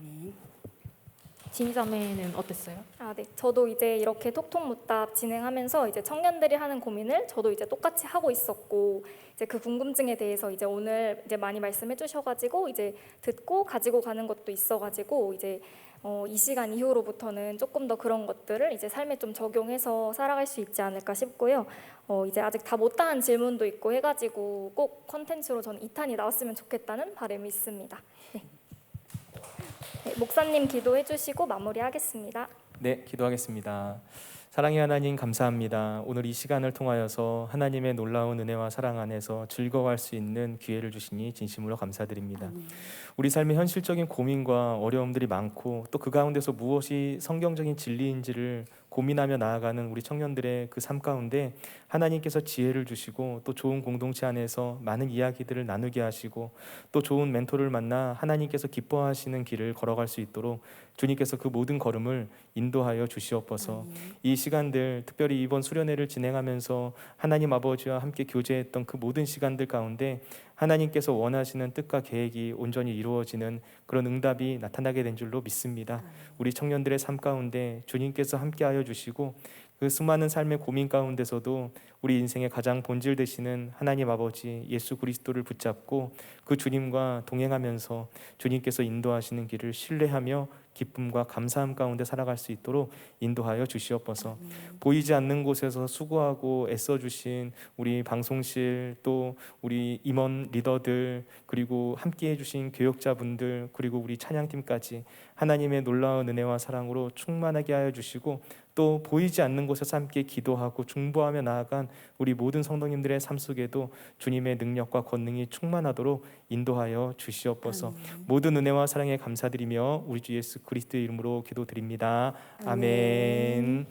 B: 지미자매는 어땠어요?
A: 아, 네. 저도 이제 이렇게 톡톡무답 진행하면서 이제 청년들이 하는 고민을 저도 이제 똑같이 하고 있었고, 이제 그 궁금증에 대해서 이제 오늘 이제 많이 말씀해 주셔가지고 이제 듣고 가지고 가는 것도 있어가지고 이제 이 시간 이후로부터는 조금 더 그런 것들을 이제 삶에 좀 적용해서 살아갈 수 있지 않을까 싶고요. 이제 아직 다 못다한 질문도 있고 해가지고 꼭 컨텐츠로 저는 2탄이 나왔으면 좋겠다는 바람이 있습니다. 네. 네, 목사님 기도해 주시고 마무리하겠습니다.
D: 네, 기도하겠습니다. 사랑의 하나님 감사합니다. 오늘 이 시간을 통하여서 하나님의 놀라운 은혜와 사랑 안에서 즐거워할 수 있는 기회를 주시니 진심으로 감사드립니다. 우리 삶의 현실적인 고민과 어려움들이 많고 또 그 가운데서 무엇이 성경적인 진리인지를 고민하며 나아가는 우리 청년들의 그 삶 가운데 하나님께서 지혜를 주시고 또 좋은 공동체 안에서 많은 이야기들을 나누게 하시고 또 좋은 멘토를 만나 하나님께서 기뻐하시는 길을 걸어갈 수 있도록 주님께서 그 모든 걸음을 인도하여 주시옵소서. 이 시간들, 특별히 이번 수련회를 진행하면서 하나님 아버지와 함께 교제했던 그 모든 시간들 가운데 하나님께서 원하시는 뜻과 계획이 온전히 이루어지는 그런 응답이 나타나게 된 줄로 믿습니다. 우리 청년들의 삶 가운데 주님께서 함께하여 주시고 그 수많은 삶의 고민 가운데서도 우리 인생의 가장 본질 되시는 하나님 아버지 예수 그리스도를 붙잡고 그 주님과 동행하면서 주님께서 인도하시는 길을 신뢰하며 기쁨과 감사함 가운데 살아갈 수 있도록 인도하여 주시옵소서. 보이지 않는 곳에서 수고하고 애써주신 우리 방송실 또 우리 임원 리더들 그리고 함께해 주신 교역자분들 그리고 우리 찬양팀까지 하나님의 놀라운 은혜와 사랑으로 충만하게 하여 주시고 또 보이지 않는 곳에서 함께 기도하고 중보하며 나아간 우리 모든 성도님들의 삶 속에도 주님의 능력과 권능이 충만하도록 인도하여 주시옵소서. 모든 은혜와 사랑에 감사드리며 우리 주 예수 그리스도의 이름으로 기도드립니다. 아멘.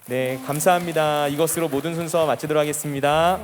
D: 네, 감사합니다. 이것으로 모든 순서 마치도록 하겠습니다.